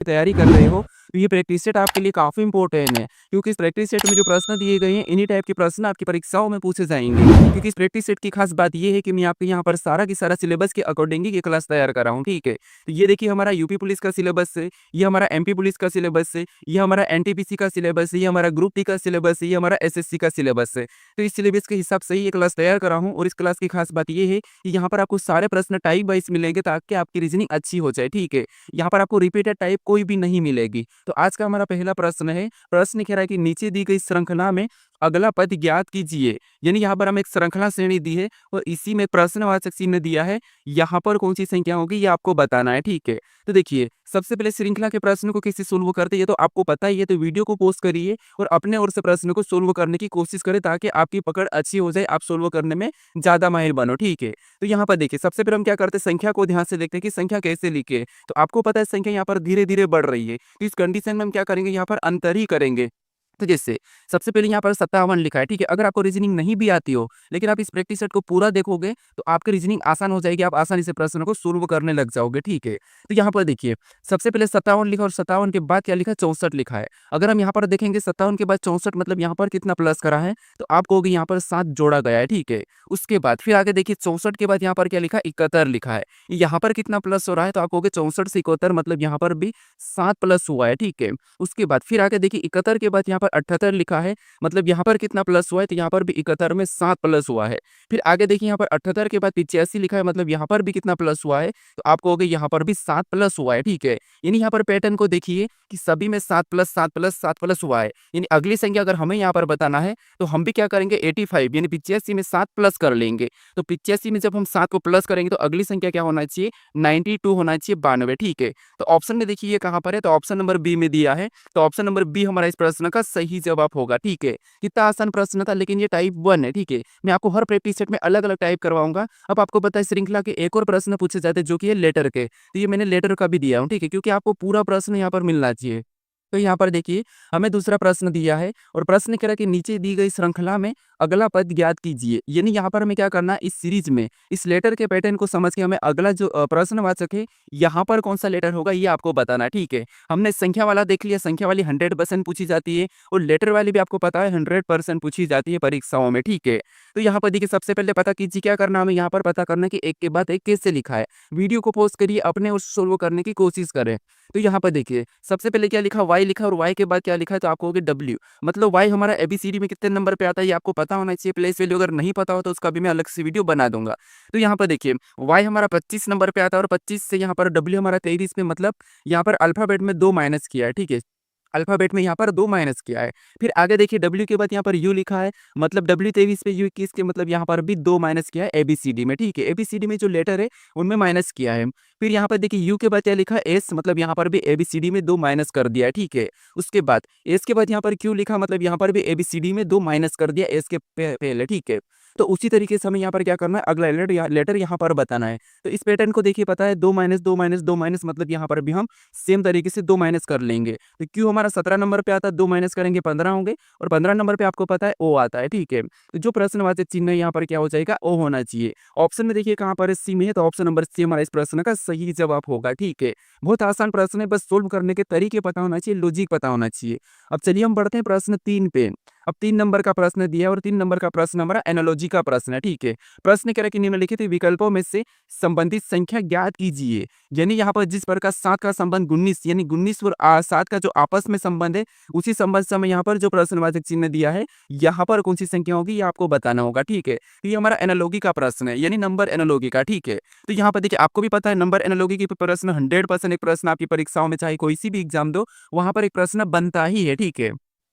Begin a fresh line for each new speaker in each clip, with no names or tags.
तैयारी कर रहे हो, तो ये प्रैक्टिस सेट आपके लिए काफ़ी इंपॉर्टेंट है, क्योंकि इस प्रैक्टिस सेट में जो प्रश्न दिए गए हैं, इन्हीं टाइप के प्रश्न आपकी परीक्षाओं में पूछे जाएँगे। क्योंकि इस प्रैक्टिस सेट की खास बात ये है कि मैं आपके यहाँ पर सारा की सारा सिलेबस के अकॉर्डिंग ही ये क्लास तैयार कर रहा हूँ, ठीक है? तो ये देखिए हमारा यूपी पुलिस का सिलेबस है, ये हमारा एमपी पुलिस का सिलेबस है, ये हमारा एनटीपीसी का सिलेबस है, ये हमारा ग्रुप डी का सिलेबस है, ये हमारा एसएससी का सिलेबस है। तो इस सिलेबस के हिसाब से ही ये क्लास तैयार कर रहा हूँ और इस क्लास की खास बात ये है कि यहाँ पर आपको सारे प्रश्न टाइप वाइज़ मिलेंगे ताकि आपकी रीजनिंग अच्छी हो जाए, ठीक है? यहाँ पर आपको रिपीटेड टाइप कोई भी नहीं मिलेगी। तो आज का हमारा पहला प्रश्न है, प्रश्न कह रहा है कि नीचे दी गई श्रृंखला में अगला पद ज्ञात कीजिए। यानी यहाँ पर हमें एक श्रृंखला श्रेणी दी है और इसी में प्रश्नवाचक चिन्ह दिया है। यहाँ पर कौन सी संख्या होगी ये आपको बताना है, ठीक है? तो देखिए, सबसे पहले श्रृंखला के प्रश्न को कैसे सोल्व करते हैं ये तो आपको पता ही है, तो वीडियो को पॉज़ करिए और अपने ओर से प्रश्न को सोल्व करने की कोशिश करें ताकि आपकी पकड़ अच्छी हो जाए, आप सोल्व करने में ज़्यादा माहिर बनो, ठीक है? तो यहाँ पर देखिए, सबसे पहले हम क्या करते हैं, संख्या को ध्यान से देखते हैं कि संख्या कैसे लिखें। तो आपको पता है संख्या यहाँ पर धीरे-धीरे बढ़ रही है, तो इस कंडीशन में हम क्या करेंगे, यहाँ पर अंतर ही करेंगे। तो जैसे सबसे पहले यहाँ पर 57 लिखा है, ठीक है? अगर आपको रीज़निंग नहीं भी आती हो, लेकिन आप इस प्रैक्टिस सेट को पूरा देखोगे, तो आपकी रीज़निंग आसान हो जाएगी, आप आसानी से प्रश्नों को सोल्व करने लग जाओगे, ठीक है? तो यहाँ पर देखिए, सबसे पहले 57 लिखा और 57 के बाद क्या लिखा है, 64 लिखा है। अगर हम यहाँ पर देखेंगे 57 के बाद 64 मतलब यहाँ पर कितना प्लस करा है, तो आप कहोगे यहाँ पर 7 जोड़ा गया है, ठीक है? उसके बाद फिर आगे देखिए 64 के बाद यहाँ पर क्या लिखा है, 71 लिखा है। यहाँ पर कितना प्लस हो रहा है, तो आप कहोगे 64 से 71 मतलब यहाँ पर भी 7 प्लस हुआ है, ठीक है? उसके बाद फिर आगे देखिए 71 के बाद यहाँ पर 78 लिखा है, मतलब यहाँ पर कितना प्लस हुआ है, तो यहाँ पर भी 71 में 7 प्लस हुआ है। फिर आगे देखिए यहाँ पर 78 के बाद 85 लिखा है, मतलब यहाँ पर भी कितना प्लस हुआ है, तो आप कहोगे यहाँ पर भी 7 प्लस हुआ है, ठीक है? यानी यहाँ पर पैटर्न को देखिए कि सभी में 7 प्लस 7 प्लस 7 प्लस हुआ है। यानी अगली संख्या अगर हमें यहाँ पर बताना है, तो हम भी क्या करेंगे 85 यानी 85 में 7 प्लस कर लेंगे। तो 85 में जब हम 7 को प्लस करेंगे तो अगली संख्या क्या होना चाहिए, 92 होना चाहिए, 92, ठीक है? तो ऑप्शन में देखिए ये कहाँ पर है, तो ऑप्शन नंबर बी में दिया है। तो ऑप्शन नंबर बी हमारा इस प्रश्न का सही जवाब होगा, ठीक है? कितना आसान प्रश्न था, लेकिन ये टाइप 1 है, ठीक है? मैं आपको हर प्रैक्टिस सेट में अलग-अलग टाइप करवाऊँगा। अब आपको पता है श्रृंखला के एक और प्रश्न पूछे जाते हैं जो कि है लेटर के। तो ये मैंने लेटर का भी दिया हूँ, ठीक है? क्योंकि आपको पूरा प्रश्न यहाँ पर मिलना चाहिए। तो यहाँ पर देखिए, हमें दूसरा प्रश्न दिया है और प्रश्न कह रहा है कि नीचे दी गई श्रृंखला में अगला पद ज्ञात कीजिए। यानी यहाँ पर हमें क्या करना है, इस सीरीज में इस लेटर के पैटर्न को समझ के हमें अगला जो प्रश्नवाचक है, यहाँ पर कौन सा लेटर होगा ये आपको बताना है, ठीक है? हमने संख्या वाला देख लिया, संख्या वाली 100% पूछी जाती है और लेटर वाली भी आपको पता है 100% पूछी जाती है परीक्षाओं में, ठीक है? तो यहाँ पर देखिए, सबसे पहले पता कीजिए क्या करना है, हमें यहाँ पर पता करना है कि एक के बाद एक कैसे लिखा है। वीडियो को पॉज़ करिए, अपने उस सोल्व करने की कोशिश करें। तो यहाँ पर देखिए, सबसे पहले क्या लिखा, वाई लिखा और वाई के बाद क्या लिखा है, तो आप कहोगे डब्ल्यू। मतलब वाई हमारा एबीसीडी में कितने नंबर पे आता है ये आपको पता होना चाहिए। प्लेस वैल्यू अगर नहीं पता हो तो उसका भी मैं अलग से वीडियो बना दूंगा। तो यहाँ पर देखिए, वाई हमारा 25 नंबर पे आता है और 25 से यहाँ पर डब्ल्यू हमारा 23 में, मतलब यहाँ पर अल्फाबेट में 2 माइनस किया है, ठीक है? अल्फाबेट में यहाँ पर 2 माइनस किया है। फिर आगे देखिए, डब्ल्यू के बाद यहाँ पर यू लिखा है, मतलब डब्ल्यू 23 पे यू 21 के, मतलब यहाँ पर भी 2 माइनस किया है एबीसीडी में, ठीक है? एबीसीडी में जो लेटर है उनमें माइनस किया है। फिर यहाँ पर देखिए, यू के बाद क्या लिखा है, एस, मतलब यहाँ पर भी एबीसीडी में 2 माइनस कर दिया है, ठीक है? उसके बाद एस के बाद यहाँ पर क्यू लिखा, मतलब यहाँ पर भी एबीसीडी में 2 माइनस कर दिया एस के पहले, ठीक है? तो उसी तरीके से हमें यहाँ पर क्या करना है, अगला लेटर यहाँ पर बताना है। तो इस पैटर्न को देखिए, पता है 2 माइनस 2 माइनस 2 माइनस, मतलब यहाँ पर भी हम सेम तरीके से 2 माइनस कर लेंगे। तो क्यू हमारा 17 नंबर पे आता है, 2 माइनस करेंगे 15 होंगे और 15 नंबर पे आपको पता है ओ आता है, ठीक है? तो जो प्रश्नवाचक चिन्ह है यहाँ पर क्या हो जाएगा, ओ होना चाहिए। ऑप्शन में देखिए कहाँ पर है, सी में है, तो ऑप्शन नंबर सी हमारा इस प्रश्न का सही जवाब होगा, ठीक है? बहुत आसान प्रश्न है, बस सोल्व करने के तरीके पता होना चाहिए, लॉजिक पता होना चाहिए। अब चलिए हम बढ़ते हैं प्रश्न 3 पे। अब 3 नंबर का प्रश्न दिया है और 3 नंबर का प्रश्न हमारा एनालॉजी का प्रश्न है, ठीक है? प्रश्न कह रहा है कि निम्नलिखित विकल्पों में से संबंधित संख्या ज्ञात कीजिए। यानी यहाँ पर जिस प्रकार 7 का संबंध 19 यानी 19 और 7 का जो आपस में संबंध है, उसी संबंध से हमें यहाँ पर जो प्रश्नवाचक चिन्ह दिया है, यहाँ पर कौन सी संख्या होगी ये आपको बताना होगा, ठीक है? तो ये हमारा एनालॉजी का प्रश्न है, यानी नंबर एनालॉजी का, ठीक है? तो यहाँ पर देखिए, आपको भी पता है नंबर एनालॉजी की प्रश्न 100% एक प्रश्न आपकी परीक्षाओं में चाहे कोई सी भी एग्जाम दो, वहाँ पर एक प्रश्न बनता ही है, ठीक है?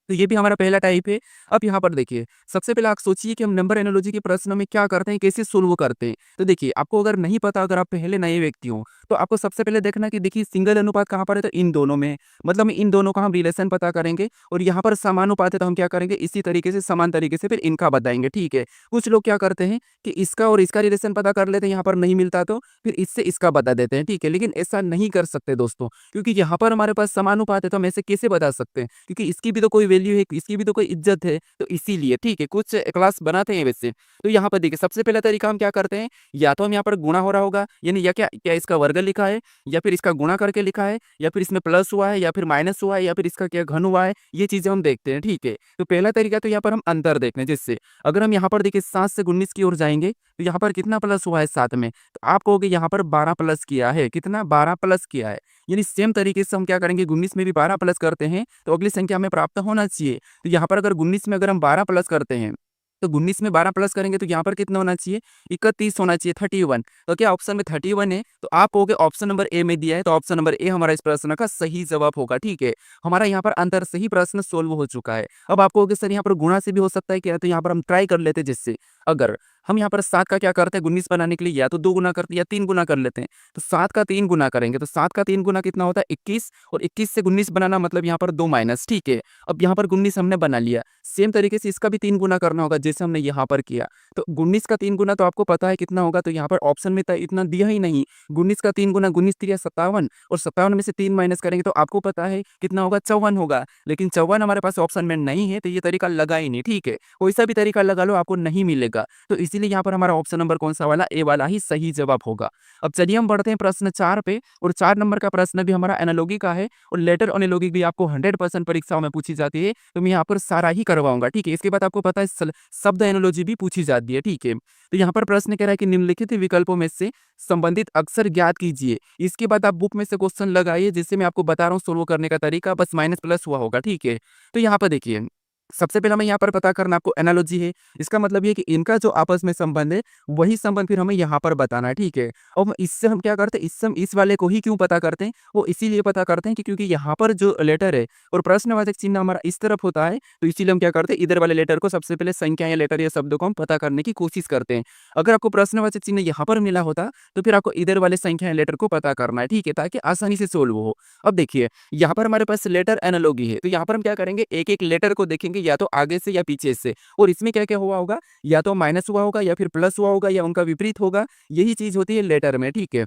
तो ये भी हमारा पहला टाइप है। अब यहाँ पर देखिए, सबसे पहले आप सोचिए कि हम नंबर एनालॉजी के प्रश्नों में क्या करते हैं, कैसे सोल्व करते हैं। तो देखिए, आपको अगर नहीं पता, अगर आप पहले नए व्यक्ति हो, तो आपको सबसे पहले देखना कि देखिए सिंगल अनुपात कहाँ पर है, तो इन दोनों में है। मतलब इन दोनों का हम रिलेशन पता करेंगे और यहाँ पर समानुपात है तो हम क्या करेंगे, इसी तरीके से समान तरीके से फिर इनका बताएंगे, ठीक है? कुछ लोग क्या करते हैं कि इसका और इसका रिलेशन पता कर लेते हैं, यहाँ पर नहीं मिलता तो फिर इससे इसका बता देते हैं, ठीक है? लेकिन ऐसा नहीं कर सकते दोस्तों, क्योंकि यहाँ पर हमारे पास समानुपात है तो हम ऐसे कैसे बता सकते हैं, क्योंकि इसकी भी तो कोई वैल्यू है, इसकी भी तो कोई इज्जत है, तो इसीलिए ठीक है, कुछ क्लास बनाते हैं वैसे। तो यहाँ पर देखिए सबसे पहला तरीका हम क्या करते हैं, या तो हम यहाँ पर गुणा हो रहा होगा, यानी या क्या क्या इसका वर्ग लिखा है, या फिर इसका गुणा करके लिखा है, या फिर इसमें प्लस हुआ है, या फिर माइनस हुआ है, या फिर इसका क्या घन हुआ है, ये चीजें हम देखते हैं, ठीक है। तो पहला तरीका तो यहाँ पर हम अंतर देखते हैं, जिससे अगर हम यहाँ पर देखिए 7 से 19 की ओर जाएंगे, तो यहाँ पर कितना प्लस हुआ है 7 में, तो आप कहोगे यहाँ पर 12 प्लस किया है, कितना 12 प्लस किया है। यानी सेम तरीके से हम क्या करेंगे, 19 में भी 12 प्लस करते हैं तो अगली संख्या हमें प्राप्त होना चाहिए। तो यहाँ पर अगर 19 में अगर हम 12 प्लस करते हैं, तो 19 में 12 प्लस करेंगे तो यहाँ पर कितना होना चाहिए, 31 होना चाहिए, 31। तो क्या ऑप्शन में 31 है, तो आप कहोगे ऑप्शन नंबर ए में दिया है, तो ऑप्शन नंबर ए हमारा इस प्रश्न का सही जवाब होगा, ठीक है। हमारा यहाँ पर अंतर सही प्रश्न सोल्व हो चुका है। अब आप कहोगे सर यहाँ पर गुणा से भी हो सकता है क्या, तो यहाँ पर हम ट्राई कर लेते हैं, जिससे अगर हम यहाँ पर 7 का क्या करते हैं 19 बनाने के लिए, या तो 2 गुना करते हैं या 3 गुना कर लेते हैं। तो 7 का 3 गुना करेंगे, तो 7 का 3 गुना कितना होता है 21, और 21 से 19 बनाना मतलब यहाँ पर 2 माइनस, ठीक है। अब यहाँ पर 19 हमने बना लिया, सेम तरीके से इसका भी 3 गुना करना होगा जैसे हमने यहाँ पर किया। तो 19 का 3 गुना तो आपको पता है कितना होगा, तो यहाँ पर ऑप्शन में इतना दिया ही नहीं। 19 का 3 गुना 19 3 57, और 57 में से 3 माइनस करेंगे तो आपको पता है कितना होगा, 54 होगा। लेकिन 54 हमारे पास ऑप्शन में नहीं है, तो ये तरीका लगा ही नहीं, ठीक है। कोई सा भी तरीका लगा लो आपको नहीं मिलेगा, तो इसीलिए यहाँ पर हमारा ऑप्शन नंबर कौन सा वाला, ए वाला ही सही जवाब होगा। अब चलिए हम बढ़ते हैं प्रश्न 4 पे, और 4 नंबर का प्रश्न भी हमारा एनालॉगी का है, और लेटर एनालॉगी भी आपको 100% परीक्षाओं में पूछी जाती है, तो मैं यहाँ पर सारा ही करवाऊंगा, ठीक है। इसके बाद आपको पता है शब्द एनालॉजी भी पूछी जाती है, ठीक है। तो यहाँ पर प्रश्न कह रहा है कि निम्नलिखित विकल्पों में से संबंधित अक्षर ज्ञात कीजिए। इसके बाद आप बुक में से क्वेश्चन लगाइए, जिससे मैं आपको बता रहा हूँ सोल्व करने का तरीका, बस माइनस प्लस हुआ होगा, ठीक है। तो यहाँ पर देखिए सबसे पहले हमें यहाँ पर पता करना आपको एनालॉजी है, इसका मतलब ये कि इनका जो आपस में संबंध है वही संबंध फिर हमें यहाँ पर बताना है, ठीक है। और इससे हम क्या करते हैं, इससे हम इस वाले को ही क्यों पता करते हैं, वो इसीलिए पता करते हैं कि क्योंकि यहाँ पर जो लेटर है और प्रश्नवाचक चिन्ह हमारा इस तरफ होता है, तो इसीलिए हम क्या करते हैं, इधर वाले लेटर को सबसे पहले संख्या या लेटर या शब्दों को हम पता करने की कोशिश करते हैं। अगर आपको प्रश्नवाचक चिन्ह यहाँ पर मिला होता तो फिर आपको इधर वाले संख्या या लेटर को पता करना है, ठीक है, ताकि आसानी से सोल्व हो। अब देखिए यहाँ पर हमारे पास लेटर एनालॉगी है, तो यहाँ पर हम क्या करेंगे, एक एक लेटर को देखेंगे, या तो आगे से या पीछे से, और इसमें क्या क्या हुआ होगा, या तो माइनस हुआ होगा, या फिर प्लस हुआ होगा, या उनका विपरीत होगा। यही चीज होती है लेटर में, ठीक है।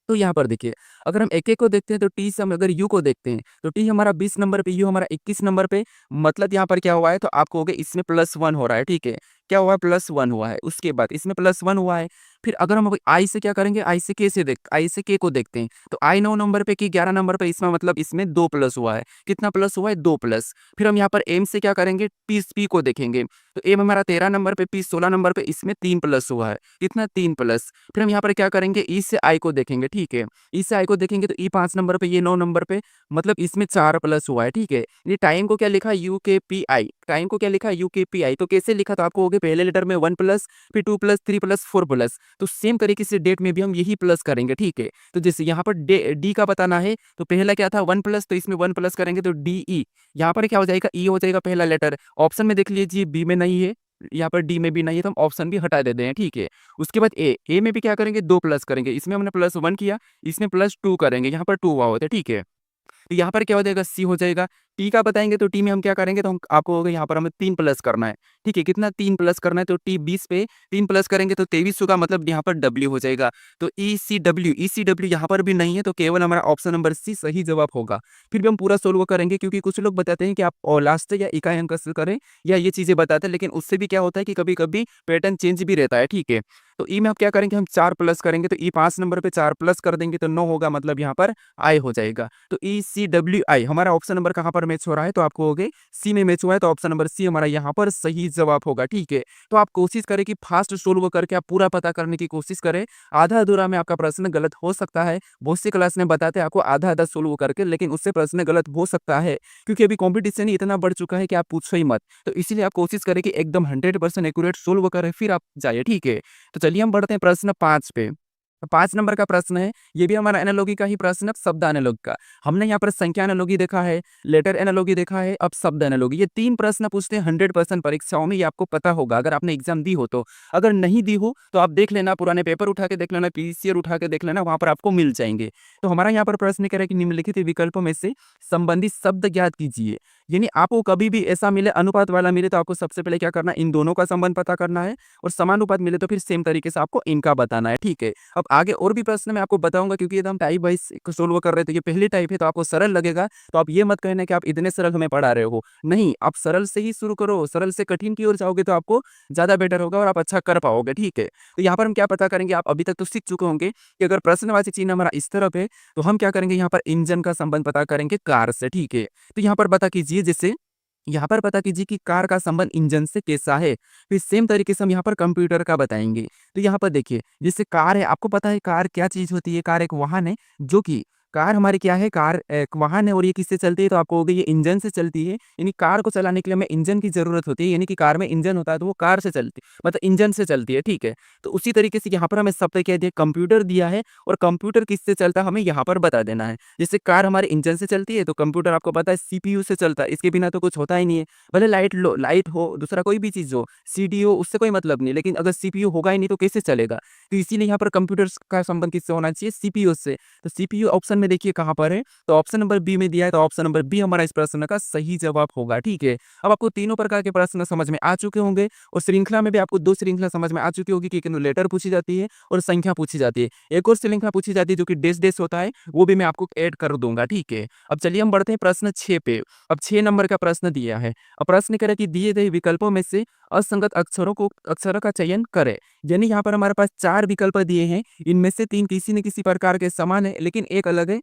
तो यहाँ पर देखिए अगर हम एक एक को देखते हैं, तो टी से हम अगर यू को देखते हैं, तो टी हमारा 20 नंबर पे, यू हमारा 21 नंबर पे, मतलब यहाँ पर क्या हुआ है, तो आपको हो गया इसमें +1 हो रहा है, ठीक है। क्या हुआ है, +1 हुआ है, उसके बाद इसमें +1 हुआ है। फिर अगर हम आई से क्या करेंगे, आई से के को देखते हैं, तो आई 9 नंबर पे, की 11 नंबर पे, इसमें मतलब इसमें 2 प्लस हुआ है। कितना प्लस हुआ है, 2 प्लस। फिर हम यहाँ पर एम से क्या करेंगे, पी को देखेंगे, तो एम हमारा 13 नंबर पे, पी 16 नंबर पे, इसमें 3 प्लस हुआ है। कितना, 3 प्लस। फिर हम यहाँ पर क्या करेंगे, ई से आई को देखेंगे, ठीक है। ई से आई को देखेंगे तो ई 5 नंबर पे, ये 9 नंबर पे, मतलब इसमें 4 प्लस हुआ है, ठीक है। ये टाइम को क्या लिखा, UKPI, टाइम को क्या लिखा, UKPI। तो कैसे लिखा, तो आपको हो गया पहले लेटर में 1 प्लस, फिर 2 प्लस, 3 प्लस, 4 प्लस। तो सेम तरीके से डेट में भी हम यही प्लस करेंगे, ठीक है। तो जैसे यहाँ पर डी का बताना है, तो पहला क्या था 1 प्लस, तो इसमें 1 प्लस करेंगे तो DE। यहाँ पर क्या हो जाएगा, ई हो जाएगा पहला लेटर। ऑप्शन में देख लीजिए बी में नहीं है, यहाँ पर डी में भी नहीं है, तो हम ऑप्शन भी हटा देते हैं, ठीक है। उसके बाद ए में भी क्या करेंगे, 2 प्लस करेंगे, इसमें हमने +1 किया, इसमें +2 करेंगे, यहाँ पर 2 हुआ होता है, ठीक है। तो यहाँ पर क्या हो जाएगा, सी हो जाएगा। टी का बताएंगे तो टी में हम क्या करेंगे, तो हम आपको होगा यहाँ पर हमें 3 प्लस करना है, ठीक है। कितना, 3 प्लस करना है, तो टी 20 पे 3 प्लस करेंगे तो 23 होगा, मतलब यहाँ पर डब्ल्यू हो जाएगा। तो ई सी डब्ल्यू यहाँ पर भी नहीं है, तो केवल हमारा ऑप्शन नंबर सी सही जवाब होगा। फिर भी हम पूरा सोल्व करेंगे, क्योंकि कुछ लोग बताते हैं कि आप लास्ट या इकाई अंक से करें, या ये चीजें बताते हैं, लेकिन उससे भी क्या होता है कि कभी कभी पैटर्न चेंज भी रहता है, ठीक है। तो ई में आप क्या करेंगे, हम 4 प्लस करेंगे, तो ई 5 नंबर पे 4 प्लस कर देंगे तो 9 होगा, मतलब यहाँ पर आई हो जाएगा। तो ECWI हमारा ऑप्शन नंबर कहाँ पर मैच हो रहा है, तो आपको हो गए सी में मैच हुआ है, तो ऑप्शन नंबर सी हमारा यहाँ पर सही जवाब होगा, ठीक है। तो आप कोशिश करें कि फास्ट सोल्व करके आप पूरा पता करने की कोशिश करें। आधा अधूरा में आपका प्रश्न गलत हो सकता है, बहुत सी क्लास में बताते हैं आपको आधा आधा सोल्व करके, लेकिन उससे प्रश्न गलत हो सकता है, क्योंकि अभी कॉम्पिटिशन ही इतना बढ़ चुका है कि आप पूछो ही मत। तो इसीलिए आप कोशिश करें कि एकदम 100% एक्यूरेट सोल्व करें, फिर आप जाइए, ठीक है। तो चलिए हम बढ़ते हैं प्रश्न 5 पे। 5 नंबर का प्रश्न है, ये भी हमारा एनालॉगी का ही प्रश्न है, शब्द एनालॉगी का। हमने यहाँ पर संख्या एनालॉगी देखा है, लेटर एनालॉगी देखा है, अब शब्द एनालॉगी। ये 3 प्रश्न पूछते हैं 100% परीक्षाओं में, ये आपको पता होगा अगर आपने एग्जाम दी हो तो। अगर नहीं दी हो तो आप देख लेना, पुराने पेपर उठा के देख लेना, पीसीआर उठा के देख लेना, वहां पर आपको मिल जाएंगे। तो हमारा यहाँ पर प्रश्न कह रहा है कि निम्नलिखित विकल्पों में से संबंधित शब्द ज्ञात कीजिए। यानी आपको कभी भी ऐसा मिले, अनुपात वाला मिले, तो आपको सबसे पहले क्या करना है, इन दोनों का संबंध पता करना है, और समानुपात मिले तो फिर सेम तरीके से आपको इनका बताना है, ठीक है। अब आगे और भी प्रश्न मैं आपको बताऊँगा, क्योंकि एकदम टाइप वाइज़ सोल्व कर रहे थे। ये पहली टाइप है तो आपको सरल लगेगा, तो आप ये मत कहना कि आप इतने सरल हमें पढ़ा रहे हो। नहीं, आप सरल से ही शुरू करो, सरल से कठिन की ओर जाओगे तो आपको ज़्यादा बेटर होगा और आप अच्छा कर पाओगे, ठीक है। तो यहाँ पर हम क्या पता करेंगे, आप अभी तक तो सीख चुके होंगे कि अगर प्रश्नवाची चिन्ह हमारा इस तरफ है, तो हम क्या करेंगे, यहाँ पर इंजन का संबंध पता करेंगे कार से, ठीक है। तो यहाँ पर पता कीजिए, जैसे यहाँ पर पता कीजिए कि कार का संबंध इंजन से कैसा है। फिर सेम तरीके से हम यहाँ पर कंप्यूटर का बताएँगे। तो यहाँ पर देखिए, जैसे कार है, आपको पता है कार क्या चीज़ होती है? कार एक वाहन है, जो कि कार हमारी क्या है? कार एक वाहन है और ये किससे चलती है? तो आपको हो गई ये इंजन से चलती है। यानी कार को चलाने के लिए हमें इंजन की ज़रूरत होती है, यानी कि कार में इंजन होता है तो वो कार से चलती मतलब इंजन से चलती है, ठीक है। तो उसी तरीके से यहाँ पर हमें शब्द क्या दिया, कंप्यूटर दिया है और कंप्यूटर किससे चलता है हमें यहाँ पर बता देना है। जैसे कार हमारे इंजन से चलती है तो कंप्यूटर आपको पता है सीपीयू से चलता है, इसके बिना तो कुछ होता ही नहीं है। भले लाइट हो, दूसरा कोई भी चीज़ हो, सीडी हो, उससे कोई मतलब नहीं, लेकिन अगर सीपीयू होगा ही नहीं तो कैसे चलेगा? तो इसीलिए यहाँ पर कंप्यूटर्स का संबंध किससे होना चाहिए? सीपीयू से। तो सीपीयू ऑप्शन में देखिए कहाँ पर है, तो ऑप्शन नंबर बी में दिया है, तो ऑप्शन नंबर बी हमारा इस प्रश्न का सही जवाब होगा, ठीक है। अब आपको तीनों प्रकार के प्रश्न समझ में आ चुके होंगे और श्रृंखला में भी आपको 2 श्रृंखला समझ में आ चुकी होगी कि लेटर पूछी जाती है और संख्या पूछी जाती है। एक और श्रृंखला पूछी जाती है जो कि डैश होता है, वो भी मैं आपको ऐड कर दूँगा, ठीक है। अब चलिए हम बढ़ते हैं प्रश्न 6 पे। अब 6 नंबर का प्रश्न दिया है। अब प्रश्न कह रहा है कि दिए गए विकल्पों में से असंगत अक्षरों का चयन करें। यानी यहाँ पर हमारे पास 4 विकल्प दिए हैं, इनमें से 3 किसी न किसी प्रकार के समान है, लेकिन एक अलग है,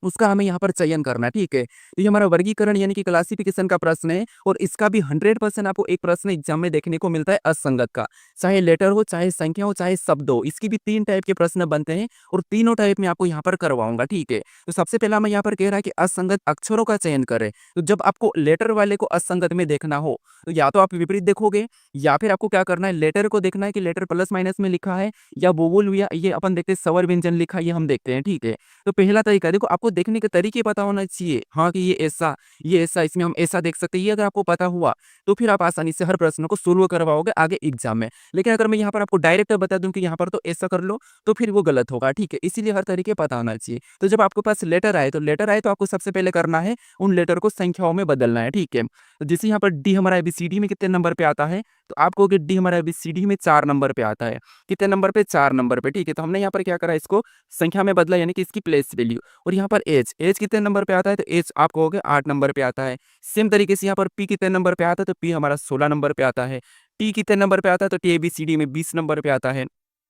उसका हमें यहाँ पर चयन करना है, ठीक है। तो ये हमारा वर्गीकरण यानी कि क्लासिफिकेशन का प्रश्न है और इसका भी 100% आपको एक प्रश्न एग्जाम में देखने को मिलता है असंगत का। चाहे लेटर हो, चाहे संख्या हो, चाहे शब्द हो, इसकी भी 3 टाइप के प्रश्न बनते हैं और तीनों टाइप में आपको यहाँ पर करवाऊँगा, ठीक है। तो सबसे पहला मैं यहाँ पर कह रहा है कि असंगत अक्षरों का चयन करें। तो जब आपको लेटर वाले को असंगत में देखना हो, तो या तो आप विपरीत देखोगे या फिर आपको क्या करना है, लेटर को देखना है कि लेटर प्लस माइनस में लिखा है या वोवल या ये अपन देखते हैं स्वर व्यंजन लिखा है, ये हम देखते हैं, ठीक है। तो पहला तरीका देखो, आपको देखने के तरीके पता होना चाहिए, हाँ, कि ये ऐसा, इसमें हम ऐसा देख सकते हैं, ये अगर आपको पता हुआ, तो फिर आप आसानी से हर प्रश्न को सोल्व करवाओगे आगे एग्जाम में। लेकिन अगर मैं यहाँ पर आपको डायरेक्ट बता दूँ कि यहाँ पर तो ऐसा कर लो, तो फिर वो गलत होगा, ठीक है। इसीलिए हर तरीके पता होना चाहिए। तो जब आपके पास लेटर आए तो आपको सबसे पहले करना है, उन लेटर को संख्याओं में बदलना है, ठीक है। तो जैसे यहाँ पर डी हमारा एबीसीडी में कितने नंबर पे आता है, तो आप कहोगे डी हमारा एबीसीडी में 4 नंबर पे आता है। कितने नंबर पे? 4 नंबर पे, ठीक है। तो हमने यहाँ पर क्या करा, इसको संख्या में बदला, यानी कि इसकी प्लेस वैल्यू। और यहाँ पर एज कितने नंबर पे आता है, तो एज आप कहोगे 8 नंबर पे आता है। सेम तरीके से यहाँ पर पी कितने नंबर पे आता है, तो पी हमारा 16 नंबर पे आता है। टी कितने नंबर पे आता है, तो टी एबीसीडी में 20 नंबर पे आता है।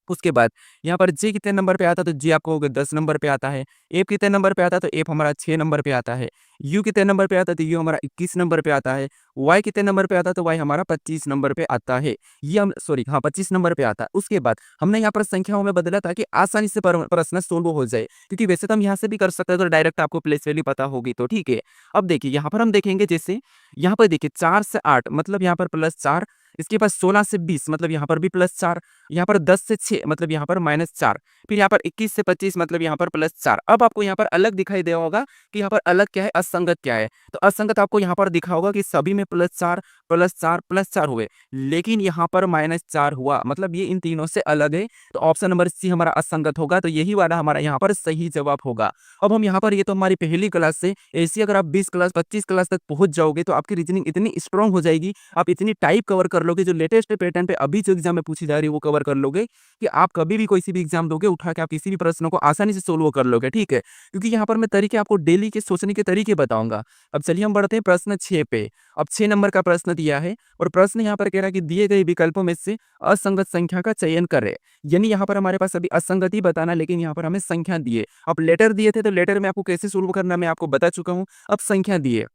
उसके बाद यहाँ पर जे कितने नंबर पे आता है, तो जे आप कहोगे 10 नंबर पे आता है। एफ कितने नंबर पे आता है, तो एफ हमारा 6 नंबर पे आता है। यू कितने नंबर पे आता है, तो यू हमारा 21 नंबर पे आता है। वाई कितने नंबर पे आता है, तो वाई हमारा 25 नंबर पे आता है। ये हम सॉरी हाँ 25 नंबर पे आता है। उसके बाद हमने यहाँ पर संख्याओं में बदला ताकि आसानी से प्रश्न सोल्व हो जाए, क्योंकि वैसे तो हम यहाँ से भी कर सकते हैं, तो डायरेक्ट आपको प्लेस वैल्यू पता होगी तो ठीक है। अब देखिए यहाँ पर हम देखेंगे, जैसे यहाँ पर देखिए 4 से 8 मतलब यहाँ पर +4, इसके बाद 16 से 20 मतलब यहाँ पर भी +4, यहाँ पर 10 से 6 मतलब यहाँ पर -4, फिर यहाँ पर 21 से 25 मतलब यहाँ पर +4। अब आपको यहाँ पर अलग दिखाई दे होगा कि यहाँ पर अलग क्या है, असंगत क्या है। तो असंगत आपको यहाँ पर दिखा होगा कि सभी में +4 +4 +4 हुए, लेकिन यहाँ पर -4 हुआ, मतलब ये इन तीनों से अलग है। तो ऑप्शन नंबर सी हमारा असंगत होगा, तो यही वाला हमारा यहाँ पर सही जवाब होगा। अब हम यहाँ पर, ये तो हमारी पहली क्लास से, ऐसी अगर आप 20 क्लास 25 क्लास तक पहुँच जाओगे तो आपकी रीजनिंग इतनी स्ट्रांग हो जाएगी, आप इतनी टाइप कवर कर लोगे, जो लेटेस्ट पैटर्न पे अभी जो एग्जाम में पूछी जा रही है वो कवर कर लोगे, कि आप कभी भी कोई सी भी एग्जाम दोगे, उठा के आप किसी भी प्रश्नों को आसानी से सोल्व कर लोगे, ठीक है। क्योंकि यहाँ पर मैं तरीके आपको डेली के सोचने के तरीके बताऊंगा। अब चलिए हम बढ़ते हैं प्रश्न 6 पे। अब 6 नंबर का प्रश्न दिया है और प्रश्न यहाँ पर कह रहा है कि दिए गए विकल्पों में से असंगत संख्या का चयन करें। यानी यहाँ पर हमारे पास अभी असंगति बताना, लेकिन यहाँ पर हमें संख्या दिए। अब लेटर दिए थे तो लेटर में आपको कैसे सोल्व करना मैं आपको बता चुका हूँ। अब संख्या दिए,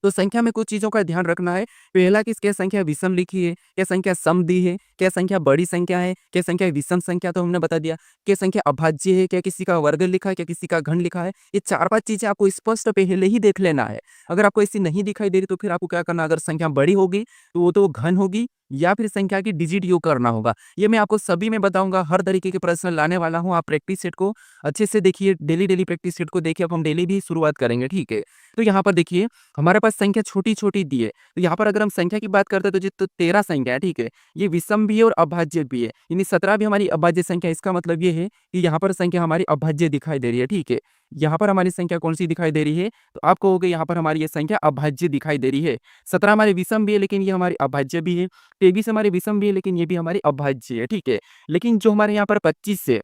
तो संख्या में कुछ चीज़ों का ध्यान रखना है। पहला कि क्या संख्या विषम लिखी है, क्या संख्या सम दी है, क्या संख्या बड़ी संख्या है, क्या संख्या विषम संख्या, तो हमने बता दिया। क्या संख्या अभाज्य है, क्या किसी का वर्ग लिखा है, क्या किसी का घन लिखा है। ये 4-5 चीज़ें आपको स्पष्ट पहले ही देख लेना है। अगर आपको ऐसी नहीं दिखाई दे रही तो फिर आपको क्या करना, अगर संख्या बड़ी होगी तो वो तो घन होगी, या फिर संख्या की डिजिट योग करना होगा। ये मैं आपको सभी में बताऊंगा, हर तरीके के प्रश्न लाने वाला हूँ। आप प्रैक्टिस सेट को अच्छे से देखिए, डेली प्रैक्टिस सेट को देखिए। अब हम डेली भी शुरुआत करेंगे, ठीक है। तो यहाँ पर देखिए हमारे पास संख्या छोटी-छोटी दी है। तो यहाँ पर अगर हम संख्या की बात करते हैं तो 13 संख्या है, ठीक है। ये विषम भी है और अभाज्य भी है। यानी 17 भी हमारी अभाज्य संख्या है। इसका मतलब ये है कि यहाँ पर संख्या हमारी अभाज्य दिखाई दे रही है, ठीक है। यहाँ पर हमारी संख्या कौन-सी दिखाई दे रही है? तो आप कहोगे यहाँ पर हमारी ये संख्या अभाज्य दिखाई दे रही है। 17 हमारी विषम भी है, लेकिन ये हमारी अभाज्य भी है। 23 हमारी विषम भी है, लेकिन ये भी हमारी अभाज्य है, ठीक है। लेकिन जो हमारे यहाँ पर 25 है,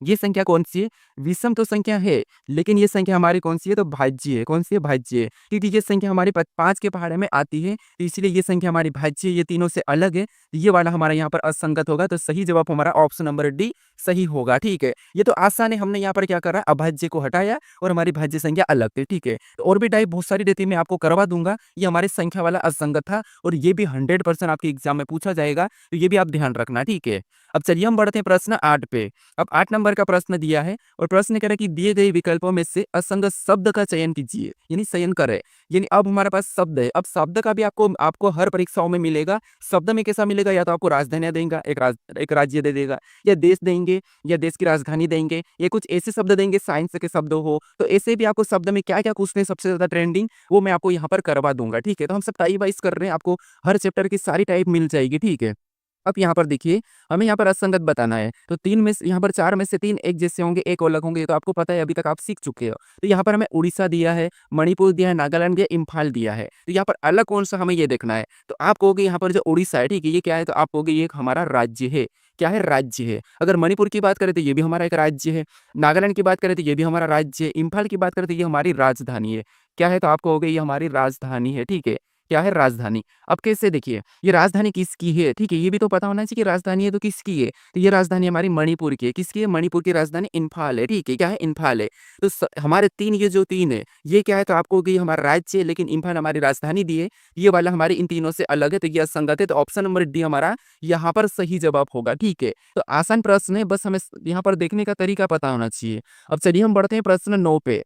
ये संख्या कौन-सी है? विषम तो संख्या है, लेकिन ये संख्या हमारी कौन-सी है? तो भाज्य है। कौन-सी है? भाज्य है। क्योंकि ये संख्या हमारे प 5 के पहाड़े में आती है, तो इसलिए ये संख्या हमारी भाज्य है, ये तीनों से अलग है। ये वाला हमारा यहाँ पर असंगत होगा, तो सही जवाब हमारा ऑप्शन नंबर डी सही होगा, ठीक है। ये तो आसान है, हमने यहाँ पर क्या करा? अभाज्य को हटाया और हमारी भाज्य संख्या अलग थी, ठीक है। तो और भी टाइप बहुत सारी रहती है, मैं आपको करवा दूँगा। ये हमारी संख्या वाला असंगत था और ये भी 100% आपके एग्ज़ाम में पूछा जाएगा, तो ये भी आप ध्यान रखना, ठीक है। अब चलिए हम बढ़ते हैं प्रश्न 8 पे। अब 8 नंबर का प्रश्न दिया है और प्रश्न कह रहा है कि दिए गए विकल्पों में से असंगत शब्द का चयन कीजिए, यानी चयन करें। यानी अब हमारे पास शब्द है, अब शब्द का भी आपको आपको हर परीक्षाओं में मिलेगा। शब्द में कैसा मिलेगा? या तो आपको राजधानियाँ देगा, एक राज्य दे देगा, या देश देंगे, या देश की राजधानी देंगे, या कुछ ऐसे शब्द देंगे साइंस के शब्द हो। तो ऐसे भी आपको शब्द में क्या-क्या पूछते हैं सबसे ज़्यादा ट्रेंडिंग, वो मैं आपको यहाँ पर करवा दूँगा, ठीक है। तो हम सब टाइप वाइज़ कर रहे हैं, आपको हर चैप्टर की सारी टाइप मिल जाएगी, ठीक है। अब यहाँ पर देखिए, हमें यहाँ पर असंगत बताना है, तो 3 में से यहाँ पर 4 में से 3 एक जैसे होंगे, एक अलग होंगे, ये तो आपको पता है, अभी तक आप सीख चुके हो। तो यहाँ पर हमें उड़ीसा दिया है, मणिपुर दिया है, नागालैंड दिया, इम्फाल दिया है। तो यहाँ पर अलग कौन-सा हमें ये देखना है। तो आप कहोगे यहाँ पर जो उड़ीसा है, ठीक है, ये क्या है? तो आप कहोगे ये एक हमारा राज्य है। क्या है? राज्य है। अगर मणिपुर की बात करें तो ये भी हमारा एक राज्य है। नागालैंड की बात करें तो ये भी हमारा राज्य है। इम्फाल की बात करें तो ये हमारी राजधानी है। क्या है? तो आप कहोगे ये हमारी राजधानी है, ठीक है। क्या है? राजधानी। अब कैसे देखिए, ये राजधानी किसकी है? ठीक है, ये भी तो पता होना चाहिए कि राजधानी है तो किसकी है? तो ये राजधानी हमारी मणिपुर की है। किसकी है? मणिपुर की राजधानी इम्फाल है, ठीक है। क्या है? इम्फाल है। तो हमारे 3 ये जो 3 है, ये क्या है? तो आपको कि हमारा राज्य है, लेकिन इम्फाल हमारी राजधानी दी है। ये वाला हमारे इन तीनों से अलग है, तो ये असंगत है। तो ऑप्शन नंबर डी हमारा यहाँ पर सही जवाब होगा, ठीक है। तो आसान प्रश्न है, बस हमें यहाँ पर देखने का तरीका पता होना चाहिए। अब चलिए हम बढ़ते हैं प्रश्न 9 पे।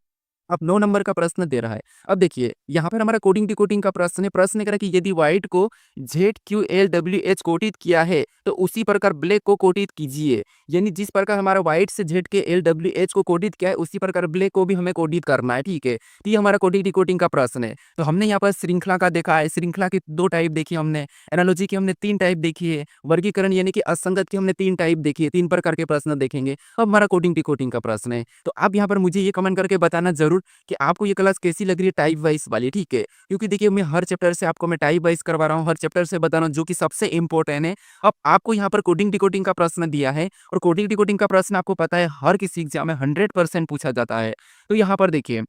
अब 9 नंबर का प्रश्न दे रहा है। अब देखिए, यहाँ पर हमारा कोडिंग डिकोडिंग का प्रश्न है। प्रश्न कह रहा है कि यदि व्हाइट को ZQLWH कोडित किया है, तो उसी प्रकार ब्लैक को कोडित कीजिए। यानी जिस प्रकार हमारा व्हाइट से ZKLWH को कोडित किया है, उसी प्रकार ब्लैक को भी हमें कोडित करना है, ठीक है। तो ये हमारा कोडिंग डिकोडिंग का प्रश्न है। तो हमने यहाँ पर श्रृंखला का देखा है, श्रृंखला की 2 टाइप देखी हमने, एनालॉजी की हमने 3 टाइप देखी है, वर्गीकरण यानी कि असंगत की हमने 3 टाइप देखी है, 3 प्रकार के प्रश्न देखेंगे। अब हमारा कोडिंग डिकोडिंग का प्रश्न है। तो आप यहाँ पर मुझे ये कमेंट करके बताना ज़रूर कि आपको ये क्लास कैसी लग रही है टाइप वाइज़ वाली, ठीक है? क्योंकि देखिए, मैं हर चैप्टर से आपको मैं टाइप वाइज़ करवा रहा हूँ, हर चैप्टर से बता रहा हूँ जो कि सबसे इम्पोर्टेंट है। अब आपको यहाँ पर कोडिंग डिकोडिंग का प्रश्न दिया है और कोडिंग डिकोडिंग का प्रश्न आपको पता है हर किसी एग्ज़ाम में 100% पूछा जाता है। तो यहाँ पर देखिए,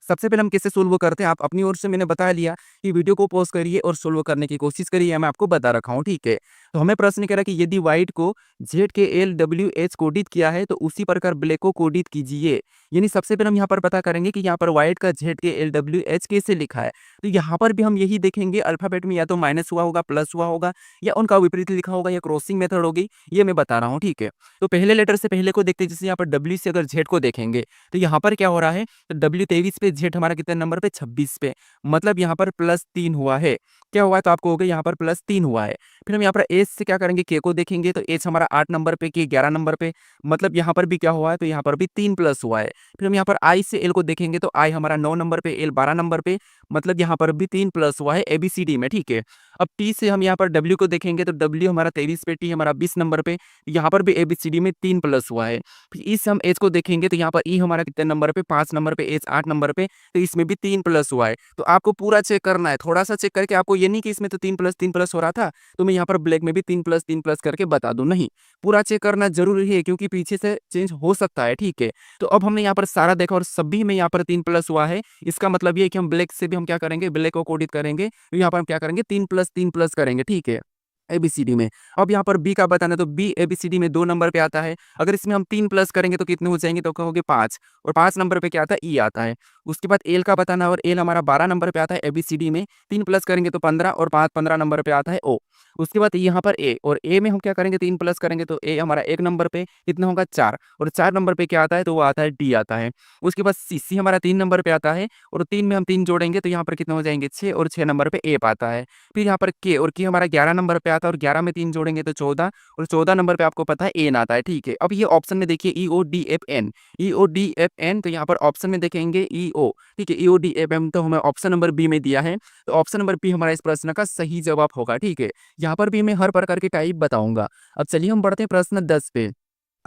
सबसे पहले हम कैसे सोल्व करते हैं, आप अपनी ओर से मैंने बता लिया कि वीडियो को पॉज़ करिए और सोल्व करने की कोशिश करिए, मैं आपको बता रखा हूँ, ठीक है? तो हमें प्रश्न कह रहा है कि यदि व्हाइट को ZKLWH कोडित किया है, तो उसी प्रकार ब्लैक को कोडित कीजिए। यानी सबसे पहले हम यहाँ पर पता करेंगे कि यहाँ पर व्हाइट का ZKLWH कैसे लिखा है। तो यहाँ पर भी हम यही देखेंगे, अल्फ़ाबेट में या तो माइनस हुआ होगा, प्लस हुआ होगा, या उनका विपरीत लिखा होगा, या क्रॉसिंग मेथड होगी, ये मैं बता रहा हूँ, ठीक है? तो पहले लेटर से पहले को देखते हैं, जैसे यहाँ पर W से अगर Z को देखेंगे, तो यहाँ पर क्या हो रहा है? तो W 23 पे, Z हमारा कितने नंबर पे? 26 पे। मतलब यहाँ पर +3 हुआ है। क्या हुआ है? तो आपको हो गया यहाँ पर +3 हुआ है। फिर हम यहाँ पर H से क्या करेंगे? K को देखेंगे, तो H हमारा 8 नंबर पे, K 11 नंबर पे। मतलब यहाँ पर भी क्या हुआ है? तो यहाँ पर भी 3 प्लस हुआ है। फिर हम यहाँ पर I से L को देखेंगे, तो I हमारा 9 नंबर पे, L 12 नंबर पे। मतलब यहाँ पर भी 3 प्लस हुआ है ABCD में, ठीक है। अब T से हम यहाँ पर W को देखेंगे, तो W हमारा 23 पे, T हमारा 20 नंबर पे। यहाँ पर भी ABCD में 3 प्लस हुआ है। फिर E से हम H को देखेंगे, तो यहाँ पर E हमारा कितने नंबर पे? 5 नंबर पे, H 8 नंबर पे। तो इसमें भी 3 प्लस हुआ है। तो आपको पूरा चेक करना है, थोड़ा-सा चेक करके, आपको ये नहीं कि इसमें तो 3 प्लस हो रहा था, तो मैं यहाँ पर ब्लैक में भी 3 प्लस करके बता दूँ, नहीं। पूरा चेक करना ज़रूरी है, क्योंकि पीछे से चेंज हो सकता है, ठीक है। तो अब हमने यहाँ पर सारा देखा और सभी में यहाँ पर 3 प्लस हुआ है। इसका मतलब ये है कि हम ब्लैक से भी हम क्या करेंगे? ब्लैक को कोडित करेंगे। तो यहाँ पर हम क्या करेंगे? 3 प्लस करेंगे, ठीक है। एबीसीडी में। अब यहाँ पर बी का बताना है, तो बी एबीसीडी में 2 नंबर पे आता है। अगर इसमें हम 3 प्लस करेंगे तो कितने हो जाएँगे? तो कहोगे 5, और 5 नंबर पे क्या आता है? ई आता है। उसके बाद एल का बताना है, और एल हमारा 12 नंबर पे आता है एबीसीडी में। 3 प्लस करेंगे तो 15, और 5 15 नंबर पे आता है ओ। उसके बाद यहाँ पर ए, और ए में हम क्या करेंगे? 3 प्लस करेंगे तो ए हमारा 1 नंबर पे कितना होगा? 4, और 4 नंबर पे क्या आता है? तो वो आता है डी आता है। उसके बाद सी, सी हमारा 3 नंबर पे आता है, और 3 में हम 3 जोड़ेंगे तो यहाँ पर कितने हो जाएँगे? 6, और 6 नंबर पे एप आता है। फिर यहाँ पर के, और के हमारा 11 नंबर पे आता है, और 11 में 3 जोड़ेंगे तो 14, और 14 नंबर पे आपको पता है एन आता है, ठीक है। अब ये ऑप्शन में देखिए EODFN, EODFN, तो यहाँ पर ऑप्शन में देखेंगे EO, ठीक है। EODFM तो हमें ऑप्शन नंबर बी में दिया है, तो ऑप्शन नंबर बी हमारा इस प्रश्न का सही जवाब होगा, ठीक है। यहाँ पर भी मैं हर प्रकार के टाइप बताऊंगा। अब चलिए हम बढ़ते हैं प्रश्न 10 पे।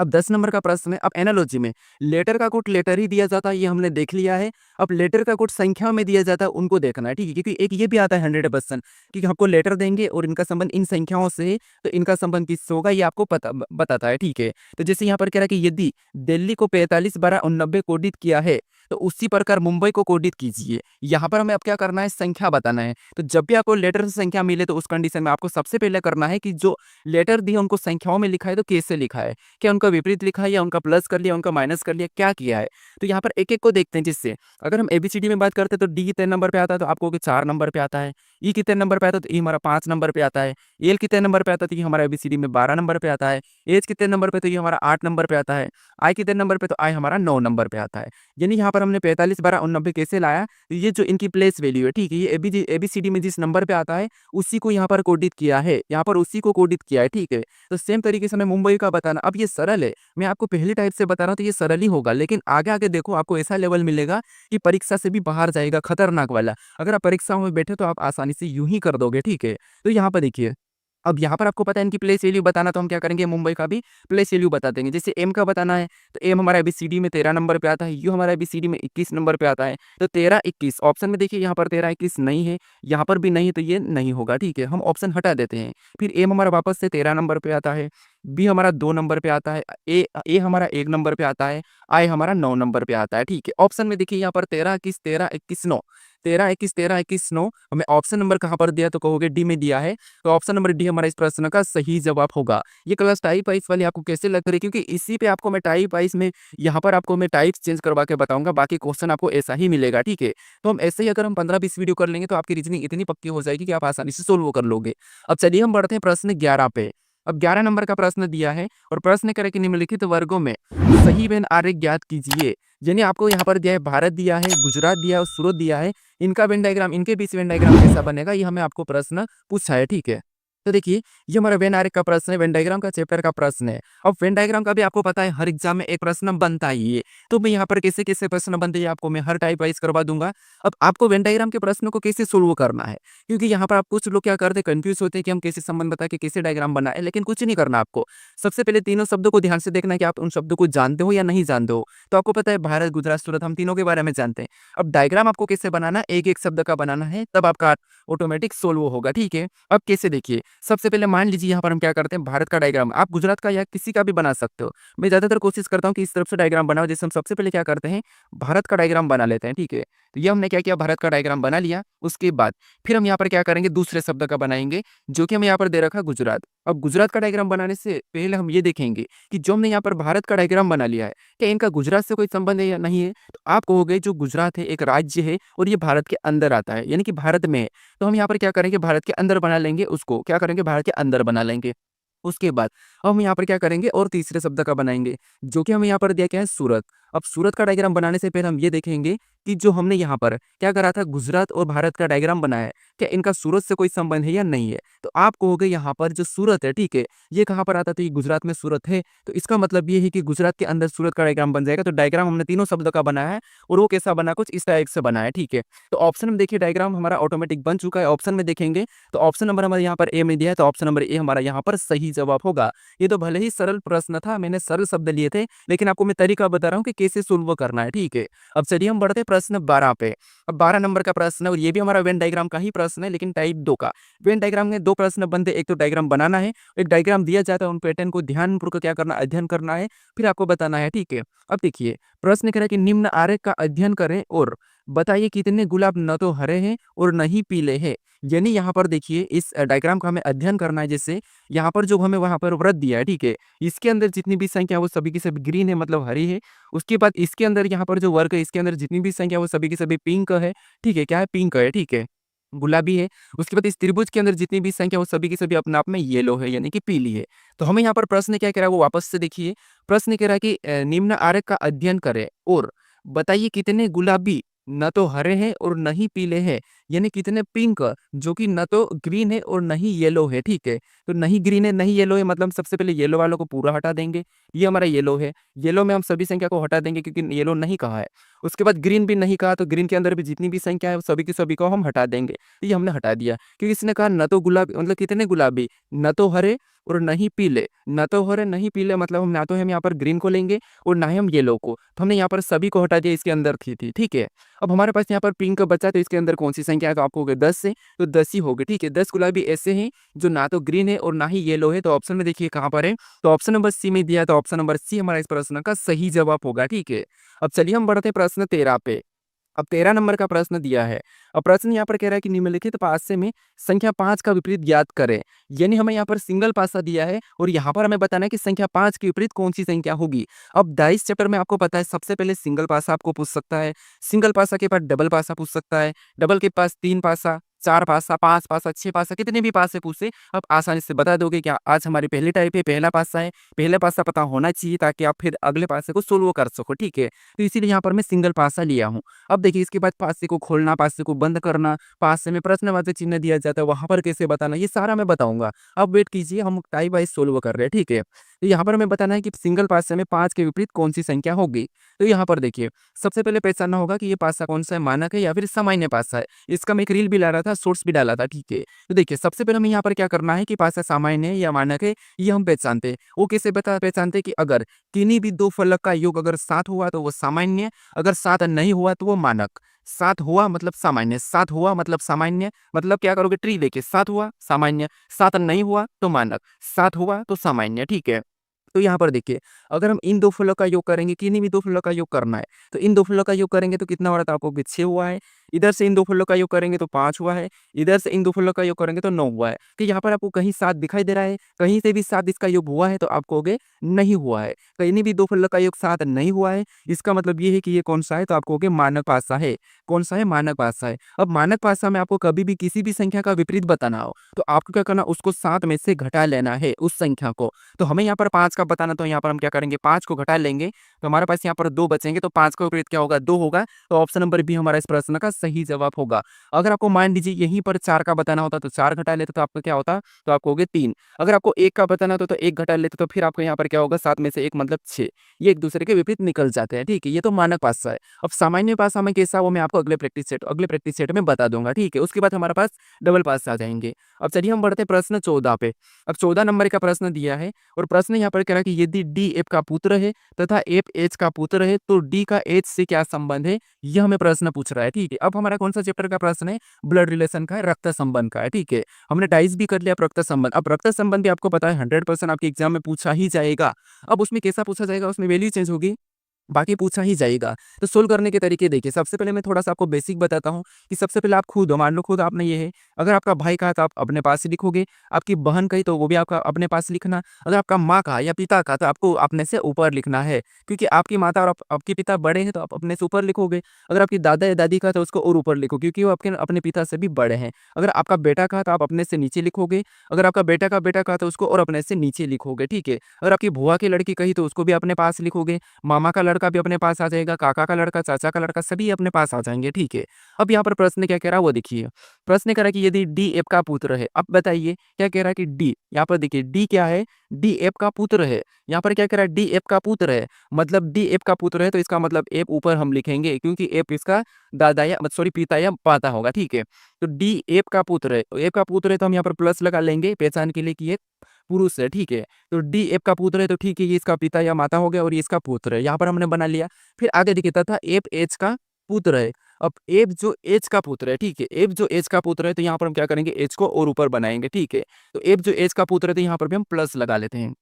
अब 10 नंबर का प्रश्न है, अब एनालॉजी में लेटर का कोड लेटर ही दिया जाता है, ये हमने देख लिया है। अब लेटर का कोड संख्याओं में दिया जाता है, उनको देखना है, ठीक है? क्योंकि एक ये भी आता है 100% कि आपको लेटर देंगे और इनका संबंध इन संख्याओं से है, तो इनका संबंध किससे होगा ये आपको बताता है, ठीक है? तो जैसे यहाँ पर कह रहा है कि यदि दिल्ली को 45 12 89 कोडित किया है, तो उसी प्रकार मुंबई को कोडित कीजिए। यहाँ पर हमें अब क्या करना है, संख्या बताना है। तो जब भी आपको लेटर से संख्या मिले तो उस कंडीशन में आपको सबसे पहले करना है कि जो लेटर दिए उनको संख्याओं में लिखा है तो कैसे लिखा है, क्या उनका विपरीत लिखा है या उनका प्लस कर लिया, उनका माइनस कर लिया, क्या किया है। तो यहाँ पर एक एक को देखते हैं, जिससे अगर हम एबीसीडी में बात करते हैं तो डी कितने नंबर पे आता है, तो आपको 4 नंबर पे आता है। ई कितने नंबर पे आता है, तो ई हमारा 5 नंबर पे आता है। एल कितने नंबर पे आता है, तो ये हमारा एबीसीडी में 12 नंबर पे आता है। एच कितने नंबर पे, तो ये हमारा 8 नंबर पे आता है। आई कितने नंबर पे, तो आई हमारा 9 नंबर पे आता है। यानी यहाँ पर हमने 45 12 89 कैसे लाया, तो ये जो इनकी प्लेस वैल्यू है, ठीक है, ये एबीसीडी में जिस नंबर पे आता है उसी को यहाँ पर कोडित किया है, यहाँ पर उसी को कोडित किया है, ठीक है। तो सेम तरीके से हमें मुंबई का बताना। अब ये सरल है, मैं आपको पहली टाइप से बता रहा हूँ तो ये सरल ही होगा, लेकिन आगे आगे देखो आपको ऐसा लेवल मिलेगा कि परीक्षा से भी बाहर जाएगा, खतरनाक वाला। अगर आप परीक्षाओं में बैठे तो आप आसानी से यूं ही कर दोगे, ठीक है। तो यहाँ पर देखिए, अब यहाँ पर आपको पता है इनकी प्लेस वैल्यू बताना, तो हम क्या करेंगे, मुंबई का भी प्लेस वैल्यू बता देंगे। जैसे एम का बताना है, तो एम हमारा एबीसीडी में 13 नंबर पे आता है, यू हमारा एबीसीडी में 21 नंबर पे आता है। तो 13 21 ऑप्शन में देखिए, यहाँ पर 13 21 नहीं है, यहाँ पर भी नहीं है, तो ये नहीं होगा, ठीक है, हम ऑप्शन हटा देते हैं। फिर एम हमारा वापस से 13 नंबर पे आता है, बी हमारा 2 नंबर पे आता है, ए हमारा 1 नंबर पे आता है, आई हमारा 9 नंबर पे आता है, ठीक है। ऑप्शन में देखिए यहाँ पर 13 21 13 21 9, 13 21 13 21 9, हमें ऑप्शन नंबर कहाँ पर दिया, तो कहोगे डी में दिया है। तो ऑप्शन नंबर डी हमारा इस प्रश्न का सही जवाब होगा। ये क्लास टाइप वाइज वाली आपको कैसे लग रही है, क्योंकि इसी पे आपको मैं टाइप वाइज में यहाँ पर आपको मैं टाइप्स चेंज करवा के बताऊंगा, बाकी क्वेश्चन आपको ऐसा ही मिलेगा, ठीक है। तो हम ऐसे ही अगर हम 15-20 वीडियो कर लेंगे तो आपकी रीजनिंग इतनी पक्की हो जाएगी कि आप आसानी से सोल्व कर लोगे। अब चलिए हम बढ़ते हैं प्रश्न 11 पे। अब 11 नंबर का प्रश्न दिया है और प्रश्न करे कि निम्नलिखित वर्गों में सही वेन आरेख ज्ञात कीजिए। यानी आपको यहाँ पर दिया है, भारत दिया है, गुजरात दिया है और सूरत दिया है। इनका वेन डायग्राम, इनके बीच वेन डायग्राम कैसा बनेगा, ये हमें आपको प्रश्न पूछा है, ठीक है। तो देखिए, ये हमारा वेन आरेख का प्रश्न है, वेन डायग्राम का चैप्टर का प्रश्न है। अब वेन डायग्राम का भी आपको पता है हर एग्जाम में एक प्रश्न बनता ही है। तो मैं यहाँ पर कैसे कैसे प्रश्न बनते हैं आपको मैं हर टाइप वाइज करवा दूंगा। अब आपको वेन डायग्राम के प्रश्नों को कैसे सोल्व करना है, क्योंकि यहाँ पर आप कुछ लोग क्या करते हैं, कंफ्यूज होते हैं कि हम कैसे संबंध बता के कैसे डायग्राम बनाए, लेकिन कुछ नहीं करना आपको। सबसे पहले तीनों शब्दों को ध्यान से देखना है कि आप उन शब्दों को जानते हो या नहीं जानते हो। तो आपको पता है भारत गुजरात सूरत, हम तीनों के बारे में जानते हैं। अब डायग्राम आपको कैसे बनाना है, एक एक शब्द का बनाना है, तब आपका ऑटोमेटिक सोल्व होगा, ठीक है। अब कैसे देखिए, सबसे पहले मान लीजिए यहाँ पर हम क्या करते हैं, भारत का डायग्राम, आप गुजरात का या किसी का भी बना सकते हो। मैं ज्यादातर कोशिश करता हूँ कि इस तरफ से डायग्राम बनाओ। जैसे हम सबसे पहले क्या करते हैं, भारत का डायग्राम बना लेते हैं, ठीक है। तो ये हमने क्या किया, भारत का डायग्राम बना लिया। उसके बाद फिर हम यहाँ पर क्या करेंगे, दूसरे शब्द का बनाएंगे, जो कि हमें यहाँ पर दे रखा गुजरात। अब गुजरात का डायग्राम बनाने से पहले हम ये देखेंगे कि जो हमने यहाँ पर भारत का डायग्राम बना लिया है, क्या इनका गुजरात से कोई संबंध है या नहीं है। तो आप कहोगे जो गुजरात है एक राज्य है और ये भारत के अंदर आता है, यानी कि भारत में है। तो हम यहाँ पर क्या करेंगे, भारत के अंदर बना लेंगे, उसको क्या करेंगे, भारत के अंदर बना लेंगे। उसके बाद हम यहाँ पर क्या करेंगे, और तीसरे शब्द का बनाएंगे, जो कि हमें यहाँ पर दिया क्या है, सूरत। अब सूरत का डायग्राम बनाने से पहले हम ये देखेंगे कि जो हमने यहाँ पर क्या करा था, गुजरात और भारत का डायग्राम बनाया है, क्या इनका सूरत से कोई संबंध है या नहीं है। तो आप कहोगे यहाँ पर जो सूरत है, ठीक है, ये कहाँ पर आता है, तो ये गुजरात में सूरत है। तो इसका मतलब ये है कि गुजरात के अंदर सूरत का डायग्राम बन जाएगा। तो डायग्राम हमने तीनों शब्दों का बनाया है और वो कैसा बना, कुछ इस टाइप से बना है, ठीक है। तो ऑप्शन में देखिए डायग्राम हमारा ऑटोमेटिक बन चुका है। ऑप्शन में देखेंगे तो ऑप्शन नंबर हमारे यहाँ पर ए में दिया है, तो ऑप्शन नंबर ए हमारा यहाँ पर सही जवाब होगा। ये तो भले ही सरल प्रश्न था, मैंने सरल शब्द लिए थे, लेकिन आपको मैं तरीका बता रहा हूँ कि कैसे सोल्व करना है, ठीक है। अब चलिए हम बढ़ते हैं प्रश्न 12 पे। अब 12 नंबर का प्रश्न है और ये भी हमारा वेन डायग्राम का ही प्रश्न है, लेकिन टाइप 2 का। वेन डायग्राम में दो प्रश्न बनते, एक तो डायग्राम बनाना है, एक डायग्राम दिया जाता है, उन पैटर्न को ध्यानपूर्वक क्या करना, अध्ययन करना है, फिर आपको बताना है, ठीक है। अब देखिए, प्रश्न कह रहा है कि निम्न आरेख का अध्ययन करें और बताइए कितने गुलाब न तो हरे हैं और न ही पीले हैं। यानी यहाँ पर देखिए, इस डायग्राम का हमें अध्ययन करना है। जैसे यहाँ पर जो हमें वहाँ पर वृत्त दिया है, ठीक है, इसके अंदर जितनी भी संख्या है वो सभी की सभी ग्रीन है, मतलब हरी है। उसके बाद इसके अंदर यहाँ पर जो वर्ग है, इसके अंदर जितनी भी संख्या है वो सभी की सभी पिंक है, ठीक है, क्या है, पिंक है, ठीक है, गुलाबी है। उसके बाद इस त्रिभुज के अंदर जितनी भी संख्या वो सभी की सभी अपने आप में येलो है, यानी कि पीली है। तो हमें यहाँ पर प्रश्न क्या कह रहा है, वो वापस से देखिए। प्रश्न कह रहा है कि निम्न आरेख का अध्ययन करें और बताइए कितने गुलाबी न तो हरे हैं और न ही पीले हैं। यानी कितने पिंक, जो कि ना तो ग्रीन है और ना ही येलो है, ठीक है। तो नहीं ग्रीन है, नहीं येलो है, मतलब सबसे पहले येलो वालों को पूरा हटा देंगे। ये हमारा येलो है, येलो में हम सभी संख्या को हटा देंगे क्योंकि येलो नहीं कहा है। उसके बाद ग्रीन भी नहीं कहा, तो ग्रीन के अंदर भी जितनी भी संख्या है वो सभी की सभी को हम हटा देंगे। तो ये हमने हटा दिया क्योंकि इसने कहा ना तो गुलाबी, मतलब कितने गुलाबी, ना तो हरे और ना ही पीले। ना तो हरे नहीं पीले, मतलब हम ना तो हम यहाँ पर ग्रीन को लेंगे और ना ही हम येलो को। तो हमने यहाँ पर सभी को हटा दिया, इसके अंदर थी, ठीक है। अब हमारे पास यहाँ पर पिंक बचा, तो इसके अंदर कौन सी संख्या है, तो आपको हो गए 10 से, तो 10 ही हो गए, ठीक है। 10 गुलाबी ऐसे हैं जो ना तो ग्रीन है और ना ही येलो है। तो ऑप्शन में देखिए कहाँ पर है, तो ऑप्शन नंबर सी में दिया, तो ऑप्शन नंबर सी हमारा इस प्रश्न का सही जवाब होगा, ठीक है। अब चलिए हम बढ़ते हैं प्रश्न 13 पे। अब 13 नंबर का प्रश्न दिया है। अब प्रश्न यहाँ पर कह रहा है कि निम्नलिखित पासे में संख्या 5 का विपरीत ज्ञात करें। यानी हमें यहाँ पर सिंगल पासा दिया है और यहाँ पर हमें बताना है कि संख्या 5 के विपरीत कौन सी संख्या होगी। अब 22 चैप्टर में आपको पता है सबसे पहले सिंगल पासा आपको पूछ सकता है, सिंगल पासा के पास डबल पासा पूछ सकता है, डबल के पास 3 पासा, 4 पासा, 5 पासा, 6 पासा, कितने भी पासे पूछे आप आसानी से बता दोगे। क्या आज हमारी पहली टाइप है, पहला पासा है, पहला पासा पता होना चाहिए ताकि आप फिर अगले पासे को सोल्व कर सको, ठीक है। तो इसीलिए यहाँ पर मैं सिंगल पासा लिया हूँ। अब देखिए इसके बाद पासे को खोलना, पासे को बंद करना, पासे में प्रश्नवाचक चिन्ह दिया जाता है, वहां पर कैसे बताना, ये सारा मैं बताऊंगा। अब वेट कीजिए, हम टाइप वाइज सोल्व कर रहे हैं, ठीक है। तो यहाँ पर हमें बताना है कि सिंगल पासे में 5 के विपरीत कौन सी संख्या होगी। तो यहाँ पर देखिए सबसे पहले पहचानना होगा कि ये पासा कौन सा है, मानक है या फिर सामान्य पासा है। इसका मैं एक रील भी ला रहा था, शॉर्ट्स भी डाला था, ठीक है। तो देखिए सबसे पहले हमें यहाँ पर क्या करना है कि पासा सामान्य है या मानक है, ये हम पहचानते हैं। वो कैसे पहचानते हैं कि अगर किन्हीं भी दो फलक का योग अगर 7 हुआ तो वो सामान्य, अगर 7 नहीं हुआ तो वो मानक। 7 हुआ मतलब सामान्य, 7 हुआ मतलब सामान्य, मतलब क्या करोगे ट्री लेके, 7 हुआ सामान्य, 7 नहीं हुआ तो मानक, 7 हुआ तो सामान्य, ठीक है। तो यहाँ पर देखिए अगर हम इन दो फलों का योग करेंगे, किन्हीं भी दो फलों का योग करना है, तो इन दो फलों का योग करेंगे तो कितना हो रहा था आपको, 6 हुआ है। इधर से इन दो फलों का योग करेंगे तो 5 हुआ है। इधर से इन दो फलों का योग करेंगे तो 9 हुआ है। कि यहाँ पर आपको कहीं 7 दिखाई दे रहा है, कहीं से भी 7 इसका योग हुआ है तो आप कहोगे नहीं हुआ है। कहीं भी दो फलों का योग 7 नहीं हुआ है, इसका मतलब ये है कि ये कौन सा है, तो आप कहोगे मानक पासा है। कौन सा है, मानक पासा है। अब मानक पासा में आपको कभी भी किसी भी संख्या का विपरीत बताना हो तो आपको क्या करना, उसको 7 में से घटा लेना है उस संख्या को। तो हमें यहाँ पर 5 का बताना, तो यहाँ पर हम क्या करेंगे, 5 को घटा लेंगे तो हमारे पास यहाँ पर 2 बचेंगे, तो 5 का विपरीत क्या होगा, 2 होगा। तो ऑप्शन नंबर बी हमारा इस प्रश्न का सही जवाब होगा। अगर आपको मान लीजिए यहीं पर 4 का बताना होता तो 4 घटा लेते तो आपका क्या होता, तो आप कहोगे 3। अगर आपको 1 का बताना होता तो 1 घटा लेते तो फिर आपको यहाँ पर क्या होगा, 7 में से 1 मतलब 6। ये एक दूसरे के विपरीत निकल जाते हैं, ठीक है। ये तो मानक पासा है। अब सामान्य पासा में कैसा, वो मैं आपको अगले प्रैक्टिस सेट में बता दूंगा, ठीक है। उसके बाद हमारे पास डबल पास आ जाएंगे। अब चलिए हम बढ़ते हैं प्रश्न 14 पे। अब 14 नंबर का प्रश्न दिया है और प्रश्न यहाँ पर कह रहा है कि यदि डी एफ का पुत्र है तथा एफ एच का पुत्र है तो डी का एच से क्या संबंध है, यह हमें प्रश्न पूछ रहा है, ठीक है। अब हमारा कौन सा चैप्टर का प्रश्न है, ब्लड रिलेशन का है, रक्त संबंध का है, ठीक है। हमने डाइस भी कर लिया रक्त संबंध। अब रक्त संबंध भी आपको पता है 100% आपके एग्जाम में पूछा ही जाएगा। अब उसमें कैसा पूछा जाएगा, उसमें वैल्यू चेंज होगी, बाकी पूछा ही जाएगा। तो सोल्व करने के तरीके देखिए, सबसे पहले मैं थोड़ा सा आपको बेसिक बताता हूँ कि सबसे पहले आप खुद हो, मान लो खुद आपने ये है, अगर आपका भाई कहा तो आप अपने पास ही लिखोगे, आपकी बहन कही तो वो भी आपका अपने पास लिखना, अगर आपका माँ का या पिता का तो आपको अपने से ऊपर लिखना है, क्योंकि आपकी माता और आपके पिता बड़े हैं तो आप अपने से ऊपर लिखोगे। अगर आपकी दादा या दादी का तो उसको और ऊपर लिखो क्योंकि वो आपके अपने पिता से भी बड़े हैं। अगर आपका बेटा का तो आप अपने से नीचे लिखोगे, अगर आपका बेटा का बेटा का तो उसको और अपने से नीचे लिखोगे, ठीक है। अगर आपकी बुआ की लड़की कही तो उसको भी अपने पास लिखोगे, मामा का लड़का भी अपने पास आ जाएगा, काका का लड़का, चाचा का लड़का, सभी अपने पास आ जाएंगे, ठीक है। अब यहाँ पर प्रश्न क्या कह रहा है वो देखिए, प्रश्न कह रहा है कि यदि डी एफ का पुत्र है, अब बताइए क्या कह रहा है कि डी, यहाँ पर देखिए डी क्या है, डी एफ का पुत्र है। यहाँ पर क्या कह रहा है, डी एफ का पुत्र है, मतलब डी एफ का पुत्र है तो इसका मतलब एफ ऊपर हम लिखेंगे क्योंकि एफ इसका दादा या सॉरी पिता या पाता होगा, ठीक है। तो डी एफ का पुत्र है, तो एफ का पुत्र है तो हम यहाँ पर प्लस लगा लेंगे पहचान के लिए कि ये पुरुष है, ठीक है। तो डी एफ का पुत्र है तो ठीक है, ये इसका पिता या माता हो गया और ये इसका पुत्र है, यहाँ पर हमने बना लिया। फिर आगे देखिए तथा एफ एच का पुत्र है। अब एफ जो एच का पुत्र है, ठीक है, एफ जो एच का पुत्र है तो यहाँ पर हम क्या करेंगे, एच को और ऊपर बनाएंगे, ठीक है। तो एफ जो एच का पुत्र है तो यहाँ पर भी हम प्लस लगा लेते हैं।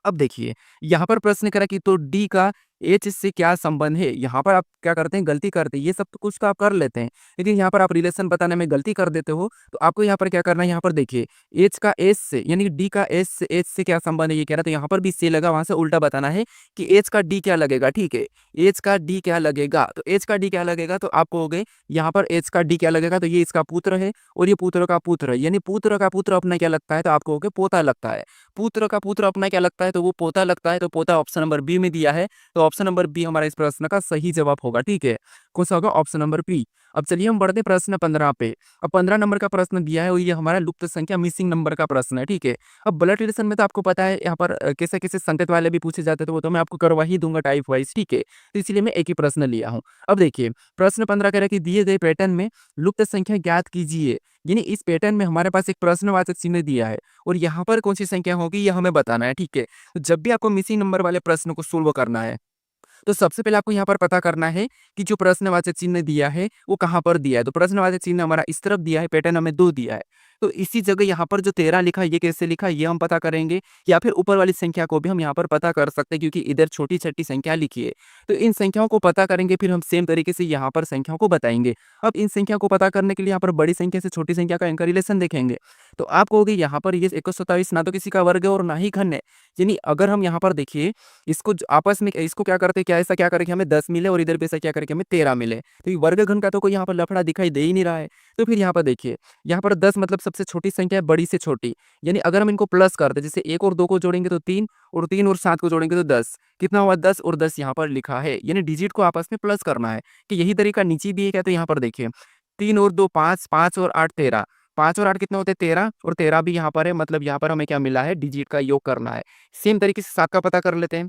अब देखिए यहाँ पर प्रश्न करा कि तो डी का एच से क्या संबंध है, यहाँ पर आप क्या करते हैं, गलती करते हैं, ये सब तो कुछ तो आप कर लेते हैं लेकिन यहाँ पर आप रिलेशन बताने में गलती कर देते हो। तो आपको यहाँ पर क्या करना है, यहाँ पर देखिए एच का एच से यानी डी का एच से क्या संबंध है ये कह रहा है, तो यहाँ पर भी से लगा, वहां से उल्टा बताना है कि एच का डी क्या लगेगा, ठीक है। एच का डी क्या लगेगा, तो एच का डी क्या लगेगा, तो आप कहोगे यहाँ पर एच का डी क्या लगेगा, तो ये इसका पुत्र है और ये पुत्र का पुत्र है, यानी पुत्र का पुत्र अपना क्या लगता है, तो आप कहोगे पोता लगता है। पुत्र का पुत्र अपना क्या लगता है, तो वो पोता लगता है, तो पोता ऑप्शन नंबर बी में दिया है। तो ऑप्शन नंबर बी हमारा इस प्रश्न का सही जवाब होगा, ठीक है। कौन सा होगा? Option number B. अब चलिए हम बढ़ते प्रश्न 15 पे। अब 15 नंबर का प्रश्न दिया है और ये हमारा लुप्त संख्या मिसिंग नंबर का प्रश्न है, ठीक है। अब ब्लड रिलेशन में तो आपको पता है यहाँ पर कैसे-कैसे संकेत वाले भी पूछे जाते हैं, तो वो तो मैं आपको करवा ही दूँगा टाइप वाइज़, ठीक है। तो इसीलिए मैं एक ही प्रश्न लिया हूँ। अब देखिए, प्रश्न 15 कह रहा है कि दिए गए पैटर्न में लुप्त संख्या ज्ञात कीजिए। यानी इस पैटर्न में हमारे पास एक प्रश्नवाचक चिन्ह दिया है और यहाँ पर कौन-सी संख्या होगी ये हमें बताना है, ठीक है। तो जब भी आपको मिसिंग नंबर वाले प्रश्न को सोल्व करना है, तो सबसे पहले आपको यहाँ पर पता करना है कि जो प्रश्नवाचक चिन्ह दिया है, वो कहाँ पर दिया है। तो प्रश्नवाचक चिन्ह हमारा इस तरफ दिया है, पैटर्न हमें 2 दिया है। तो इसी जगह यहाँ पर जो 13 लिखा है, ये कैसे लिखा है, ये हम पता करेंगे या फिर ऊपर वाली संख्या को भी हम यहाँ पर पता कर सकते हैं क्योंकि इधर छोटी-छोटी संख्या लिखी है। तो इन संख्याओं को पता करेंगे, फिर हम सेम तरीके से यहाँ पर संख्याओं को बताएँगे। अब इन संख्या को पता करने के लिए यहाँ पर बड़ी संख्या से छोटी संख्या का इनका रिलेशन देखेंगे। तो आप कहोगे यहाँ पर ये 127 ना तो किसी का वर्ग है और ना ही घन है। यानी अगर हम यहाँ पर देखिए इसको आपस में इसको क्या करते हैं, क्या ऐसा क्या करें कि हमें 10 मिले और इधर पे ऐसा क्या करें कि हमें 13 मिले। तो ये वर्गघन का तो कोई यहाँ पर लफड़ा दिखाई दे ही नहीं रहा है। तो फिर यहाँ पर देखिए, यहाँ पर 10 मतलब सबसे छोटी संख्या है बड़ी से छोटी। यानी अगर हम इनको प्लस कर दें, जैसे 1 और 2 को जोड़ेंगे तो 3 और 3 और 7 को जोड़ेंगे तो 10। कितना हुआ? 10 और 10 यहाँ पर लिखा है। यानी डिजिट को आपस में प्लस करना है कि यही तरीका नीचे भी है क्या? तो यहाँ पर देखिए 3 और 2 5, 5 और 8 13। 5 और 8 कितने होते हैं? 13 और 13 भी यहाँ पर है, मतलब यहाँ पर हमें क्या मिला है? डिजिट का योग करना है। सेम तरीके से 7 का पता कर लेते हैं।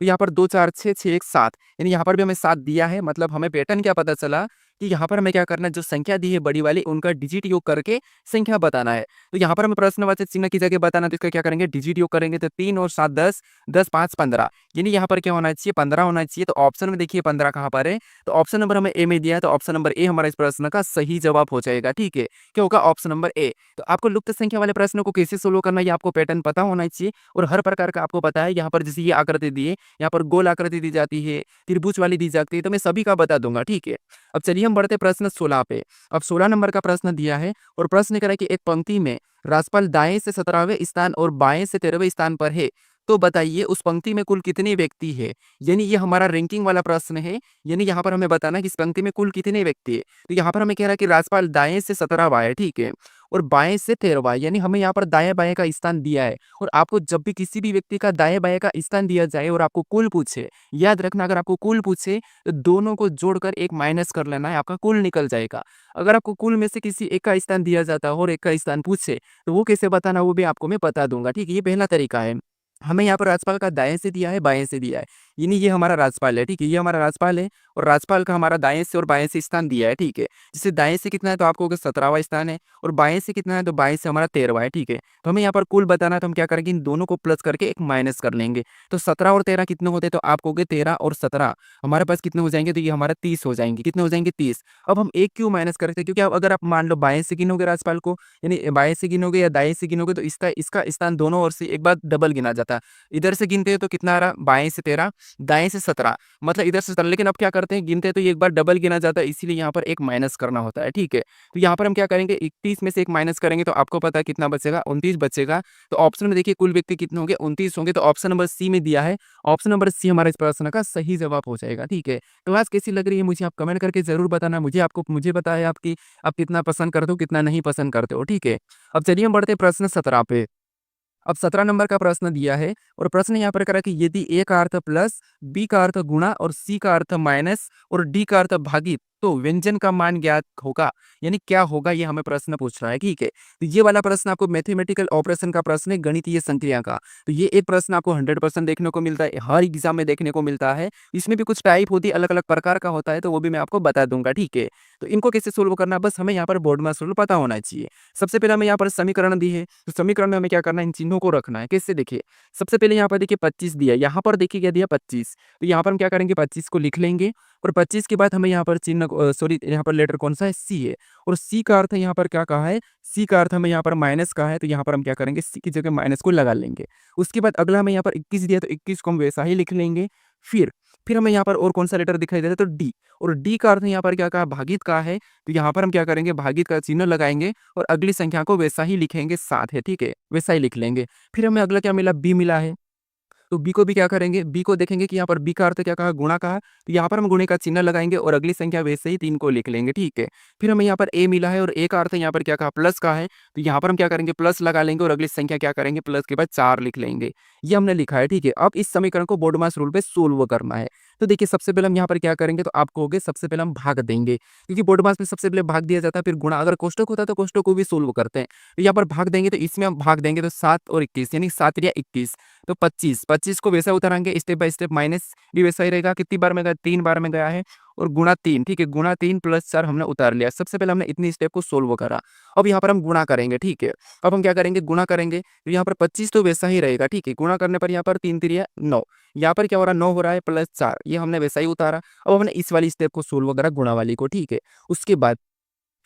तो यहाँ पर 2 4 6 6 1 7 यानी यहाँ पर भी हमें 7 दिया है, मतलब हमें पैटर्न क्या पता चला कि यहाँ पर हमें क्या करना है, जो संख्या दी है बड़ी वाली उनका डिजिट योग करके संख्या बताना है। तो यहाँ पर हमें प्रश्नवाचक चिन्ह की जगह बताना है, तो इसका क्या करेंगे? डिजिट योग करेंगे तो 3 और 7 10, 10 5 15 यानी यहाँ पर क्या होना चाहिए? 15 होना चाहिए। तो ऑप्शन में देखिए 15 कहाँ पर है? तो ऑप्शन नंबर हमें ए में दिया है, तो ऑप्शन नंबर ए हमारा इस प्रश्न का सही जवाब हो जाएगा, ठीक है। क्या होगा? Option number A. तो आपको लुप्त संख्या वाले प्रश्नों को कैसे सोल्व करना है, ये आपको पैटर्न पता होना चाहिए और हर प्रकार का आपको पता है। यहाँ पर जैसे ये आकृति दी है, यहाँ पर गोल आकृति दी जाती है, त्रिभुज वाली दी जाती है, तो मैं सभी का बता दूंगा, ठीक है। अब चलिए हम बढ़ते प्रश्न 16 पे। अब 16 नंबर का प्रश्न दिया है और प्रश्न कह रहा है कि एक पंक्ति में राशि दाएं से 17वें स्थान और बाएं से 13वें स्थान पर है, तो बताइए उस पंक्ति में कुल कितने व्यक्ति है। यानी ये हमारा रैंकिंग वाला प्रश्न है। यानी यहाँ पर हमें बताना है कि इस पंक्ति में कुल कितने व्यक्ति है। तो यहाँ पर हमें कह रहा है कि राशि दाएं से 17वां है, ठीक है, और बाएं से 13वां, यानी हमें यहाँ पर दाएं बाएं का स्थान दिया है। और आपको जब भी किसी भी व्यक्ति का दाएं बाएं का स्थान दिया जाए और आपको कुल पूछे, याद रखना अगर आपको कुल पूछे तो दोनों को जोड़कर एक माइनस कर लेना है, आपका कुल निकल जाएगा। अगर आपको कुल में से किसी एक का स्थान दिया जाता है और एक का स्थान पूछे, तो वो कैसे बताना वो भी आपको मैं बता दूंगा, ठीक है। ये पहला तरीका है। हमें यहाँ पर राजपाल का दाएं से दिया है, बाएं से दिया है। यानी ये हमारा राजपाल है, ठीक है, ये हमारा राजपाल है और राजपाल का हमारा दाएं से और बाएं से स्थान दिया है, ठीक है। जैसे दाएं से कितना है तो आपको 17वां स्थान है और बाएं से कितना है तो बाएं से हमारा 13वां है, ठीक है। तो हमें यहाँ पर कुल बताना है, तो हम क्या करेंगे, इन दोनों को प्लस करके एक माइनस कर लेंगे। तो 17 और 13 कितने होते हैं, तो आप कहोगे 13 और 17 हमारे पास कितने हो जाएंगे, तो ये हमारा 30 हो जाएंगे। कितने हो जाएंगे? 30। अब हम एक क्यों माइनस करते हैं, क्योंकि अगर आप मान लो बाएं से गिनोगे राजपाल को, यानी बाएं से गिनोगे या दाएं से गिनोगे, तो इसका स्थान दोनों ओर से एक बार डबल गिना जाता है। इधर से गिनते हैं तो कितना आ रहा, बाएं से 13, दाएं से 17, मतलब इधर से 17। लेकिन अब क्या करते हैं, गिनते हैं तो ये एक बार डबल गिना जाता है, इसीलिए यहाँ पर एक माइनस करना होता है, ठीक है। तो यहाँ पर हम क्या करेंगे, 31 में से एक माइनस करेंगे तो आपको पता है कितना बचेगा, 29 बचेगा। तो ऑप्शन में देखिए कुल व्यक्ति कितने होंगे, 29 होंगे। तो ऑप्शन नंबर सी में दिया है, ऑप्शन नंबर सी हमारा इस प्रश्न का सही जवाब हो जाएगा, ठीक है। क्लास कैसी लग रही है मुझे आप कमेंट करके जरूर बताना, मुझे बताया आपकी आप कितना पसंद करते हो, कितना नहीं पसंद करते हो, ठीक है। अब चलिए हम बढ़ते प्रश्न 17 पे। अब 17 नंबर का प्रश्न दिया है और प्रश्न यहाँ पर करा कि यदि ए का अर्थ प्लस, बी का अर्थ गुणा और सी का अर्थ माइनस और डी का अर्थ भागित, तो व्यंजन का मान ज्ञात होगा। यानी क्या होगा, ये हमें प्रश्न पूछ रहा है, ठीक है। तो ये वाला प्रश्न आपको मैथमेटिकल ऑपरेशन का प्रश्न है, गणितीय संक्रिया का। तो ये एक प्रश्न आपको 100% देखने को मिलता है, हर एग्जाम में देखने को मिलता है। इसमें भी कुछ टाइप होती है, अलग अलग प्रकार का होता है, तो वो भी मैं आपको बता दूंगा, ठीक है। तो इनको कैसे सोल्व करना, बस हमें यहाँ पर बोर्ड में सोल्व पता होना चाहिए। सबसे पहले हमें यहाँ पर समीकरण दी है, तो समीकरण में हमें क्या करना है, इन चिन्हों को रखना है। कैसे देखिए, सबसे पहले यहाँ पर देखिए 25 दिया, यहाँ पर देखिए क्या दिया 25। तो यहाँ पर हम क्या करेंगे, 25 को लिख लेंगे और 25 के बाद हमें यहाँ पर चिन्ह सॉरी यहाँ पर लेटर कौन सा है, सी है। और सी का अर्थ यहाँ पर क्या कहा है, सी का अर्थ हमें यहाँ पर माइनस का है, तो यहाँ पर हम क्या करेंगे, सी की जगह माइनस को लगा लेंगे। उसके बाद अगला हमें यहाँ पर 21 दिया, तो 21 को हम वैसा ही लिख लेंगे। फिर हमें यहाँ पर और कौन सा लेटर दिखाई देता है, तो डी। और डी का अर्थ यहाँ पर क्या कहा, भागित का है, तो यहाँ पर हम क्या करेंगे, भागित का चिन्ह लगाएंगे और अगली संख्या को वैसा ही लिखेंगे, 7 है, ठीक है, वैसा ही लिख लेंगे। फिर हमें अगला क्या मिला, बी मिला है। तो बी को भी क्या करेंगे, बी को देखेंगे कि यहाँ पर बी का अर्थ क्या कहा, गुणा कहा, तो यहाँ पर हम गुणे का चिन्ह लगाएँगे और अगली संख्या वैसे ही 3 को लिख लेंगे, ठीक है। फिर हमें यहाँ पर ए मिला है और ए का अर्थ यहाँ पर क्या कहा, प्लस का है, तो यहाँ पर हम क्या करेंगे, प्लस लगा लेंगे और अगली संख्या क्या करेंगे, प्लस के बाद 4 लिख लेंगे। ये हमने लिखा है, ठीक है। अब इस समीकरण को बोडमास रूल पे सोल्व करना है। तो देखिए सबसे पहले हम यहाँ पर क्या करेंगे, तो आप कहोगे सबसे पहले हम भाग देंगे, क्योंकि बोडमास में सबसे पहले भाग दिया जाता है, फिर गुणा, अगर कोष्टक होता तो कोष्टक को भी सोल्व करते हैं। तो यहाँ पर भाग देंगे, तो इसमें हम भाग देंगे तो 7 और 21 यानी 7 या 21, तो 25, 25 को वैसा उतारेंगे स्टेप बाय स्टेप, माइनस भी वैसा ही रहेगा। कितनी बार में गया, 3 बार में गया है, और गुणा 3, ठीक है, गुणा 3 प्लस 4 हमने उतार लिया। सबसे पहले हमने इतनी स्टेप को सोल्व करा। अब यहाँ पर हम गुणा करेंगे, ठीक है। अब हम क्या करेंगे, गुणा करेंगे, तो यहाँ पर 25 तो वैसा ही रहेगा, ठीक है। गुणा करने पर यहाँ पर 3 3 9, यहाँ पर क्या हो रहा है, 9 हो रहा है प्लस 4, ये हमने वैसा ही उतारा। अब हमने इस वाली स्टेप को सोल्व करा, गुणा वाली को, ठीक है। उसके बाद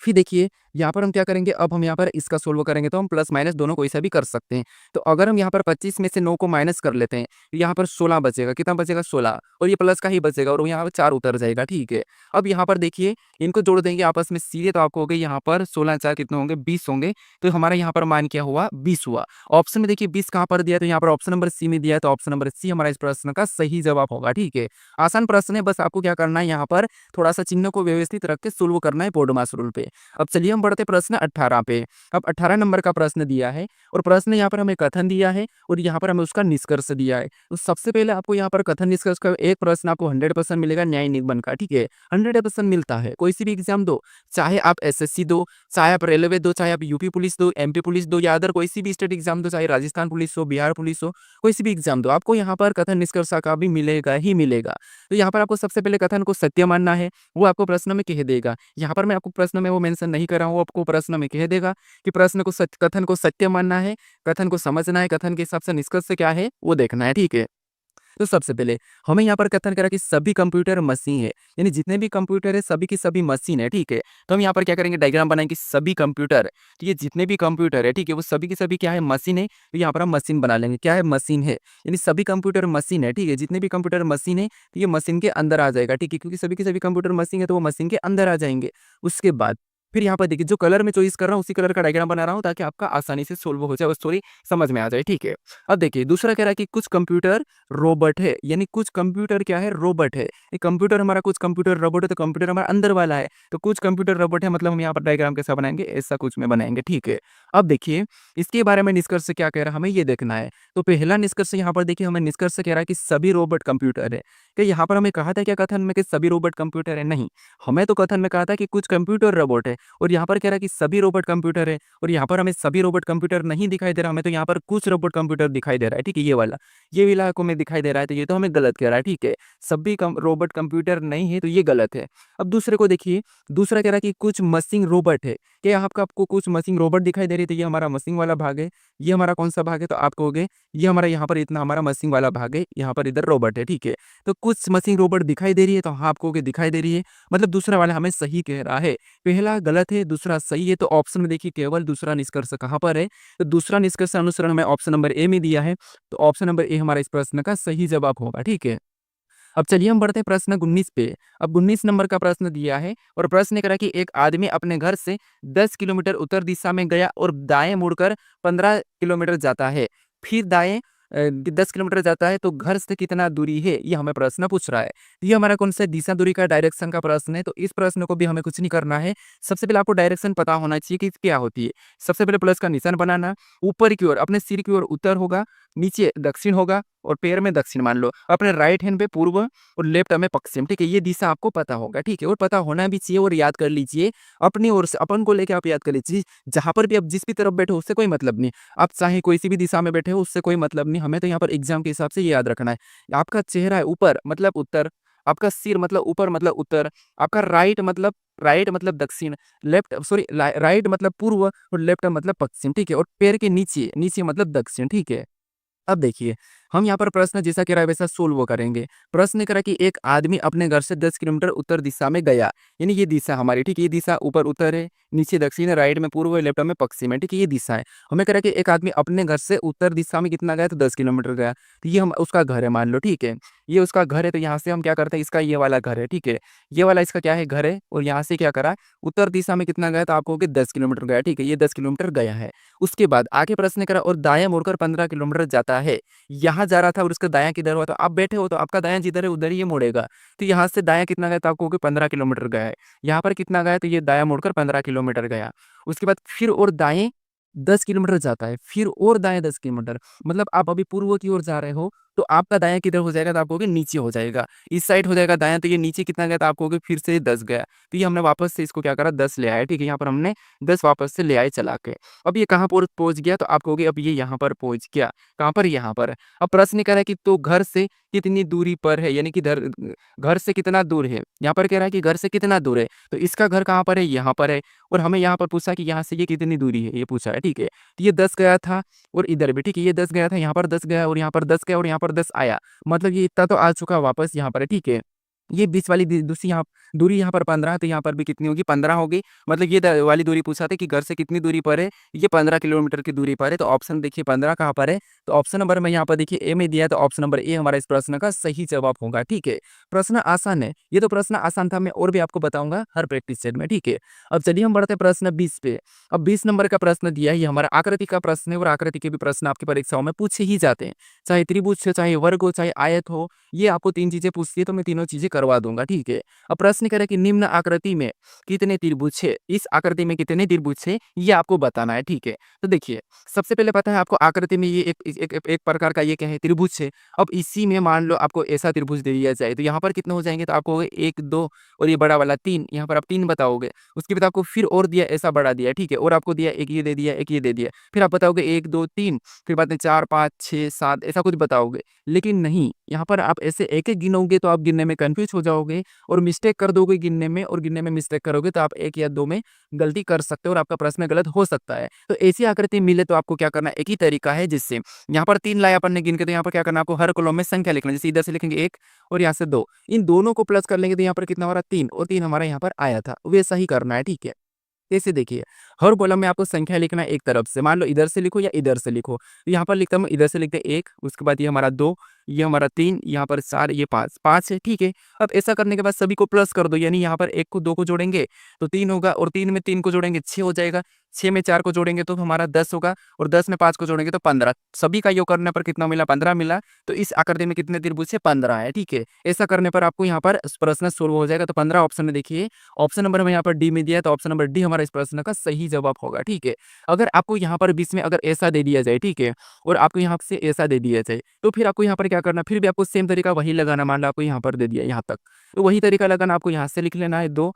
फिर देखिए यहाँ पर हम क्या करेंगे, अब हम यहाँ पर इसका सोल्व करेंगे, तो हम प्लस माइनस दोनों को ऐसा भी कर सकते हैं। तो अगर हम यहाँ पर 25 में से 9 को माइनस कर लेते हैं, तो यहाँ पर 16 बचेगा। कितना बचेगा, 16, और ये प्लस का ही बचेगा और यहाँ पर 4 उतर जाएगा, ठीक है। अब यहाँ पर देखिए इनको जोड़ देंगे आपस में सीधे, तो आपको हो गए यहाँ पर 16 4 कितने होंगे, 20 होंगे। तो हमारा यहाँ पर मान क्या हुआ, 20 हुआ। ऑप्शन में देखिए 20 कहाँ पर दिया है, तो यहाँ पर ऑप्शन नंबर सी में दिया है, तो ऑप्शन नंबर सी हमारा इस प्रश्न का सही जवाब होगा, ठीक है। आसान प्रश्न है, बस आपको क्या करना है, यहाँ पर थोड़ा सा चिन्ह को व्यवस्थित रख के सोल्व करना है बोडमास रूल पे। अब चलिए हम बढ़ते प्रश्न 18 पे। अब 18 नंबर का प्रश्न दिया है और प्रश्न यहाँ पर हमें कथन दिया है और यहाँ पर हमें उसका निष्कर्ष दिया है। तो सबसे पहले आपको यहाँ पर कथन निष्कर्ष का एक प्रश्न आपको 100% मिलेगा न्याय निगमन का, ठीक है। 100% मिलता है, कोई सी भी एग्जाम दो, चाहे आप एसएससी दो, चाहे आप रेलवे दो, चाहे आप यूपी पुलिस दो, एमपी पुलिस दो, या अदर कोई सी भी स्टेट एग्जाम दो, चाहे राजस्थान पुलिस हो, बिहार पुलिस हो, कोई सी भी एग्जाम दो, आपको यहाँ पर कथन निष्कर्ष का भी मिलेगा ही मिलेगा। तो यहाँ पर आपको सबसे पहले कथन को सत्य मानना है, वो आपको प्रश्न में कह देगा। यहाँ पर मैं आपको प्रश्न में वो मेंशन नहीं कर रहा हूँ, आपको प्रश्न में कह देगा कि प्रश्न को कथन को सत्य मानना है, कथन को समझना है, कथन के हिसाब से निष्कर्ष क्या है वो देखना है, ठीक है। तो सबसे पहले हमें यहाँ पर कथन करा कि सभी कंप्यूटर मशीन है, यानी जितने भी कंप्यूटर है सभी की सभी मशीन है, ठीक है। तो हम यहाँ पर क्या करेंगे, डायग्राम बनाएंगे सभी कंप्यूटर, तो ये जितने भी कंप्यूटर है, ठीक है, वो सभी की सभी क्या है, मशीन है। तो यहाँ पर हम मशीन बना लेंगे, क्या है, मशीन है, यानी सभी कंप्यूटर मशीन है, ठीक है। जितने भी कंप्यूटर मशीन है तो ये मशीन के अंदर आ जाएगा, ठीक है, क्योंकि सभी की सभी कंप्यूटर मशीन है तो वो मशीन के अंदर आ जाएंगे। उसके बाद फिर यहाँ पर देखिए जो कलर मैं चॉइस कर रहा हूँ उसी कलर का डायग्राम बना रहा हूँ ताकि आपका आसानी से सोल्व हो जाए और स्टोरी समझ में आ जाए, ठीक है। अब देखिए दूसरा कह रहा है कि कुछ कंप्यूटर रोबोट है, यानी कुछ कंप्यूटर क्या है, रोबोट है। ये कंप्यूटर हमारा, कुछ कंप्यूटर रोबोट है, तो कंप्यूटर हमारा अंदर वाला है, तो कुछ कंप्यूटर रोबोट है, मतलब हम यहाँ पर डायग्राम कैसा बनाएंगे, ऐसा कुछ में बनाएंगे, ठीक है। अब देखिए इसके बारे में निष्कर्ष क्या कह रहा है, हमें ये देखना है। तो पहला निष्कर्ष यहाँ पर देखिए हमें निष्कर्ष कह रहा है कि सभी रोबोट कंप्यूटर है। कि यहाँ पर हमें कहा था क्या कथन में कि सभी रोबोट कंप्यूटर है, नहीं, हमें तो कथन में कहा था कि कुछ कंप्यूटर रोबोट है, और यहाँ पर कह रहा है कि सभी रोबोट कंप्यूटर है, और यहाँ पर हमें सभी रोबोट कंप्यूटर नहीं दिखाई दे रहा, हमें तो यहाँ पर कुछ रोबोट कंप्यूटर दिखाई दे रहा है, ठीक है। ये वाला को में दिखाई दे रहा है, तो ये तो हमें गलत कह रहा है, ठीक है। सभी रोबोट कंप्यूटर नहीं है, तो ये गलत है। अब दूसरे को देखिए, दूसरा कह रहा है कि कुछ मशीन रोबोट है। क्या आपको कुछ मशीन रोबोट दिखाई दे रही है, तो ये हमारा मशीन वाला भाग है। ये हमारा कौन सा भाग है, तो आप कहोगे ये हमारा यहाँ पर इतना हमारा मशीन वाला भाग है, यहाँ पर इधर रोबोट है, ठीक है। तो कुछ मशीन रोबोट दिखाई दे रही है, तो हाँ आप कहोगे दिखाई दे रही है, मतलब दूसरा वाला हमें सही कह रहा है। पहला गलत है, दूसरा सही है, तो ऑप्शन में देखिए केवल दूसरा निष्कर्ष कहाँ पर है, तो दूसरा निष्कर्ष अनुसरण हमें ऑप्शन नंबर ए में दिया है, तो ऑप्शन नंबर ए हमारा इस प्रश्न का सही जवाब होगा, ठीक है। अब चलिए हम बढ़ते हैं प्रश्न 19 पे। अब 19 नंबर का प्रश्न दिया है और प्रश्न करा कि एक आदमी अपने घर से 10 किलोमीटर उत्तर दिशा में गया और दाएं मुड़कर 15 किलोमीटर जाता है, फिर दाएं 10 किलोमीटर जाता है, तो घर से कितना दूरी है, ये हमें प्रश्न पूछ रहा है। ये हमारा कौन सा दिशा दूरी का डायरेक्शन का प्रश्न है, तो इस प्रश्न को भी हमें कुछ नहीं करना है। सबसे पहले आपको डायरेक्शन पता होना चाहिए कि क्या होती है। सबसे पहले प्लस का निशान बनाना, ऊपर की ओर अपने सिर की ओर उत्तर होगा, नीचे दक्षिण होगा और पैर में दक्षिण मान लो, अपने राइट हैंड पे पूर्व और लेफ्ट में पश्चिम, ठीक है। ये दिशा आपको पता होगा, ठीक है, और पता होना भी चाहिए और याद कर लीजिए अपनी ओर से, अपन को लेके आप याद कर लीजिए। जहां पर भी आप जिस भी तरफ बैठे हो उससे कोई मतलब नहीं, आप चाहे कोई सी भी दिशा में बैठे हो उससे कोई मतलब नहीं, हमें तो यहाँ पर एग्जाम के हिसाब से ये याद रखना है। आपका चेहरा है ऊपर मतलब उत्तर, आपका सिर मतलब ऊपर मतलब उत्तर, आपका राइट मतलब दक्षिण, लेफ्ट सॉरी राइट मतलब पूर्व और लेफ्ट मतलब पश्चिम, ठीक है, और पैर के नीचे नीचे मतलब दक्षिण, ठीक है। अब देखिए हम यहाँ पर प्रश्न जैसा कह रहा है वैसा सोल्व करेंगे। प्रश्न करा कि एक आदमी अपने घर से 10 किलोमीटर उत्तर दिशा में गया, यानी ये दिशा हमारी, ठीक है, ये दिशा ऊपर उत्तर है, नीचे दक्षिण है, राइट में पूर्व है, लेफ्ट में पश्चिम है, ठीक है, ये दिशा है। हमें कह रहा है कि एक आदमी अपने घर से उत्तर दिशा में कितना गया, तो 10 किलोमीटर गया, तो ये हम उसका घर है मान लो, ठीक है, ये उसका घर है। तो यहाँ से हम क्या करते हैं, इसका ये वाला घर है, ठीक है, ये वाला इसका क्या है, घर है, और यहाँ से क्या करा, उत्तर दिशा में कितना गया, तो आपको 10 किलोमीटर गया, ठीक है, ये 10 किलोमीटर गया है। उसके बाद आगे प्रश्न करा और दाएं मुड़कर 15 किलोमीटर जाता है, यहाँ यहाँ जा रहा था और उसका दायाँ किधर हुआ, तो आप बैठे हो तो आपका दायाँ जिधर है उधर ही ये मुड़ेगा। तो यहाँ से दायाँ कितना गया, तो आप कहोगे 15 किलोमीटर गया है। यहाँ पर कितना गया, तो ये दायाँ मुड़कर 15 किलोमीटर गया। उसके बाद फिर और दाएँ 10 किलोमीटर जाता है, फिर और दाएँ 10 किलोमीटर, मतलब आप अभी पूर्व की ओर जा रहे हो, तो आपका दायाँ किधर हो जाएगा, तो आप कहोगे नीचे हो जाएगा। इस साइड हो जाएगा दायाँ, तो ये नीचे कितना गया, तो आप कहोगे फिर से 10 गया। तो ये हमने वापस से इसको क्या करा, 10 ले आए, ठीक है। यहाँ पर हमने 10 वापस से ले आए चला के। अब ये कहाँ पर पहुँच गया, तो आप कहोगे अब ये यहाँ पर पहुँच गया। कहाँ पर, यहाँ पर। अब प्रश्न कह रहा है कि तो घर से कितनी दूरी पर है, यानी कि घर से कितना दूर है। यहाँ पर कह रहा है कि घर से कितना दूर है, तो इसका घर कहाँ पर है, यहाँ पर है। और हमें यहाँ पर पूछा कि यहाँ से ये कितनी दूरी है, ये पूछा है, ठीक है। तो ये 10 गया था और इधर भी, ठीक है, ये 10 गया था, यहाँ पर 10 गया और यहाँ पर 10 गया और यहाँ पर 10 आया। मतलब ये इतना तो आ चुका वापस यहाँ पर है, ठीक है। ये बीच वाली दूसरी यहाँ दूरी यहाँ पर 15 है, तो यहाँ पर भी कितनी होगी, 15 होगी। मतलब ये वाली दूरी पूछा था कि घर से कितनी दूरी पर है, ये 15 किलोमीटर की दूरी पर है। तो ऑप्शन देखिए 15 कहाँ पर है, तो ऑप्शन नंबर में यहाँ पर देखिए ए में दिया है, तो ऑप्शन नंबर ए हमारा इस प्रश्न का सही जवाब होगा, ठीक है। प्रश्न आसान है, ये तो प्रश्न आसान था, मैं और भी आपको बताऊंगा हर प्रैक्टिस सेट में, ठीक है। अब चलिए हम बढ़ते हैं प्रश्न 20 पे। अब 20 नंबर का प्रश्न दिया है, ये हमारा आकृति का प्रश्न है और आकृति के भी प्रश्न आपकी परीक्षाओं में पूछे ही जाते हैं। चाहे त्रिभुज हो, चाहे वर्ग हो, चाहे आयत हो, ये आपको 3 चीजें पूछती है, तो मैं तीनों चीजें करवा दूंगा, ठीक है। अब प्रश्न कह रहा है कि निम्न आकृति में कितने त्रिभुज है, इस आकृति में कितने त्रिभुज है, ये आपको बताना है, ठीक है। तो देखिए, सबसे पहले पता है आपको आकृति में ये एक प्रकार का ये क्या है, त्रिभुज है। अब इसी में मान लो आपको ऐसा त्रिभुज दे दिया जाए, तो यहाँ पर कितने हो जाएंगे, तो आपको 1 2 और ये बड़ा वाला 3, यहाँ पर आप 3 बताओगे। उसके बाद आपको फिर और दिया, ऐसा बड़ा दिया, ठीक है, और आपको दिया एक ये दे दिया, एक ये दे दिया, फिर आप बताओगे 1 2 3, फिर बाद में 4 5 6 7 ऐसा कुछ बताओगे। लेकिन नहीं, यहाँ पर आप ऐसे एक-एक गिनोगे तो आप गिनने में कन्फ्यूज हो जाओगे और मिस्टेक कर दोगे गिनने में, और गिनने में मिस्टेक करोगे तो आप 1 या 2 में गलती कर सकते हो और आपका प्रश्न गलत हो सकता है। तो ऐसी आकृति मिले तो आपको क्या करना है, एक ही तरीका है, जिससे यहाँ पर 3 लाया अपन ने गिन के, तो यहाँ पर क्या करना है, आपको हर कॉलम में संख्या लिखना है। जैसे इधर से लिखेंगे 1 और यहाँ से 2, इन दोनों को प्लस कर लेंगे तो यहाँ पर कितना हमारा 3, और 3 हमारा यहाँ पर आया था, वैसा ही करना है, ठीक है। कैसे, देखिए, हर कॉलम में आपको संख्या लिखना है एक तरफ से, मान लो इधर से लिखो या इधर से लिखो। तो यहाँ पर लिखता हूँ, इधर से लिखते 1, उसके बाद ये हमारा 2, ये हमारा 3, यहाँ पर 4, ये 5 5 है, ठीक है। अब ऐसा करने के बाद सभी को प्लस कर दो, यानी यहाँ पर 1 को 2 को जोड़ेंगे तो 3 होगा, और 3 में 3 को जोड़ेंगे 6 हो जाएगा, 6 में 4 को जोड़ेंगे तो हमारा 10 होगा, और 10 में 5 को जोड़ेंगे तो 15। सभी का योग करने पर कितना मिला, 15 मिला। तो इस आकृति में कितने त्रिभुज है, 15 है, ठीक है। ऐसा करने पर आपको यहाँ पर प्रश्न सोल्व हो जाएगा। तो 15 ऑप्शन में देखिए, ऑप्शन नंबर में यहाँ पर डी में दिया है, तो ऑप्शन नंबर डी हमारा इस प्रश्न का सही जवाब होगा, ठीक है। अगर आपको यहाँ पर बीच में अगर ऐसा दे दिया जाए, ठीक है, और आपको यहाँ से ऐसा दे दिया जाए, तो फिर आपको यहाँ पर क्या करना, फिर भी आपको सेम तरीका वही लगाना। मान लो आपको यहाँ पर दे दिया यहाँ तक, तो वही तरीका लगाना, आपको यहाँ से लिख लेना है 2,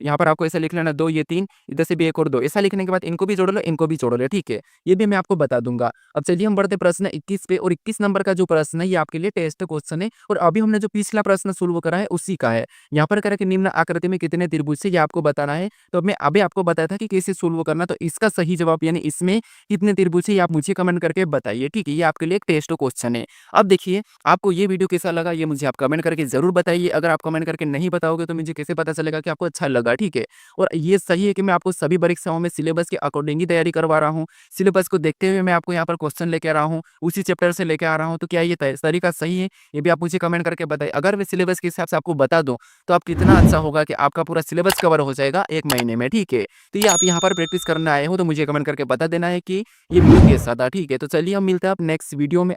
यहाँ पर आपको ऐसा लिख लेना 2, ये 3, इधर से भी 1 और 2, ऐसा लिखने के बाद इनको भी जोड़ लो, इनको भी जोड़ लो, ठीक है। ये भी मैं आपको बता दूंगा। अब चलिए हम बढ़ते प्रश्न 21 पे, और 21 नंबर का जो प्रश्न है ये आपके लिए टेस्ट क्वेश्चन है, और अभी हमने जो पिछला प्रश्न सोल्व करा है उसी का है। यहाँ पर कह कि निम्न आकृति में कितने त्रिभुज है, ये आपको बताना है। तो मैं अभी आपको बताया था कि कैसे सोल्व करना, तो इसका सही जवाब यानी इसमें कितने त्रिभुज है ये आप मुझे कमेंट करके बताइए, ठीक है। ये आपके लिए एक टेस्ट क्वेश्चन है। अब देखिए, आपको ये वीडियो कैसा लगा ये मुझे आप कमेंट करके जरूर बताइए। अगर आप कमेंट करके नहीं बताओगे तो मुझे कैसे पता चलेगा कि आपको अच्छा लगा, ठीक है। और ये सही है कि मैं आपको सभी परीक्षाओं में सिलेबस के अकॉर्डिंग ही तैयारी करवा रहा हूँ। सिलेबस को देखते हुए मैं आपको यहाँ पर क्वेश्चन लेके आ रहा हूँ, उसी चैप्टर से लेके आ रहा हूँ। तो क्या ये तरीका सही है, ये भी आप मुझे कमेंट करके बताइए। अगर मैं सिलेबस के हिसाब से आपको बता दूं तो आप कितना अच्छा होगा कि आपका पूरा सिलेबस कवर हो जाएगा 1 महीने में, ठीक है। तो ये आप यहाँ पर प्रैक्टिस करने आए हो तो मुझे कमेंट करके बता देना है कि ये वीडियो कैसा था, ठीक है। तो चलिए हम मिलते हैं आप नेक्स्ट वीडियो में।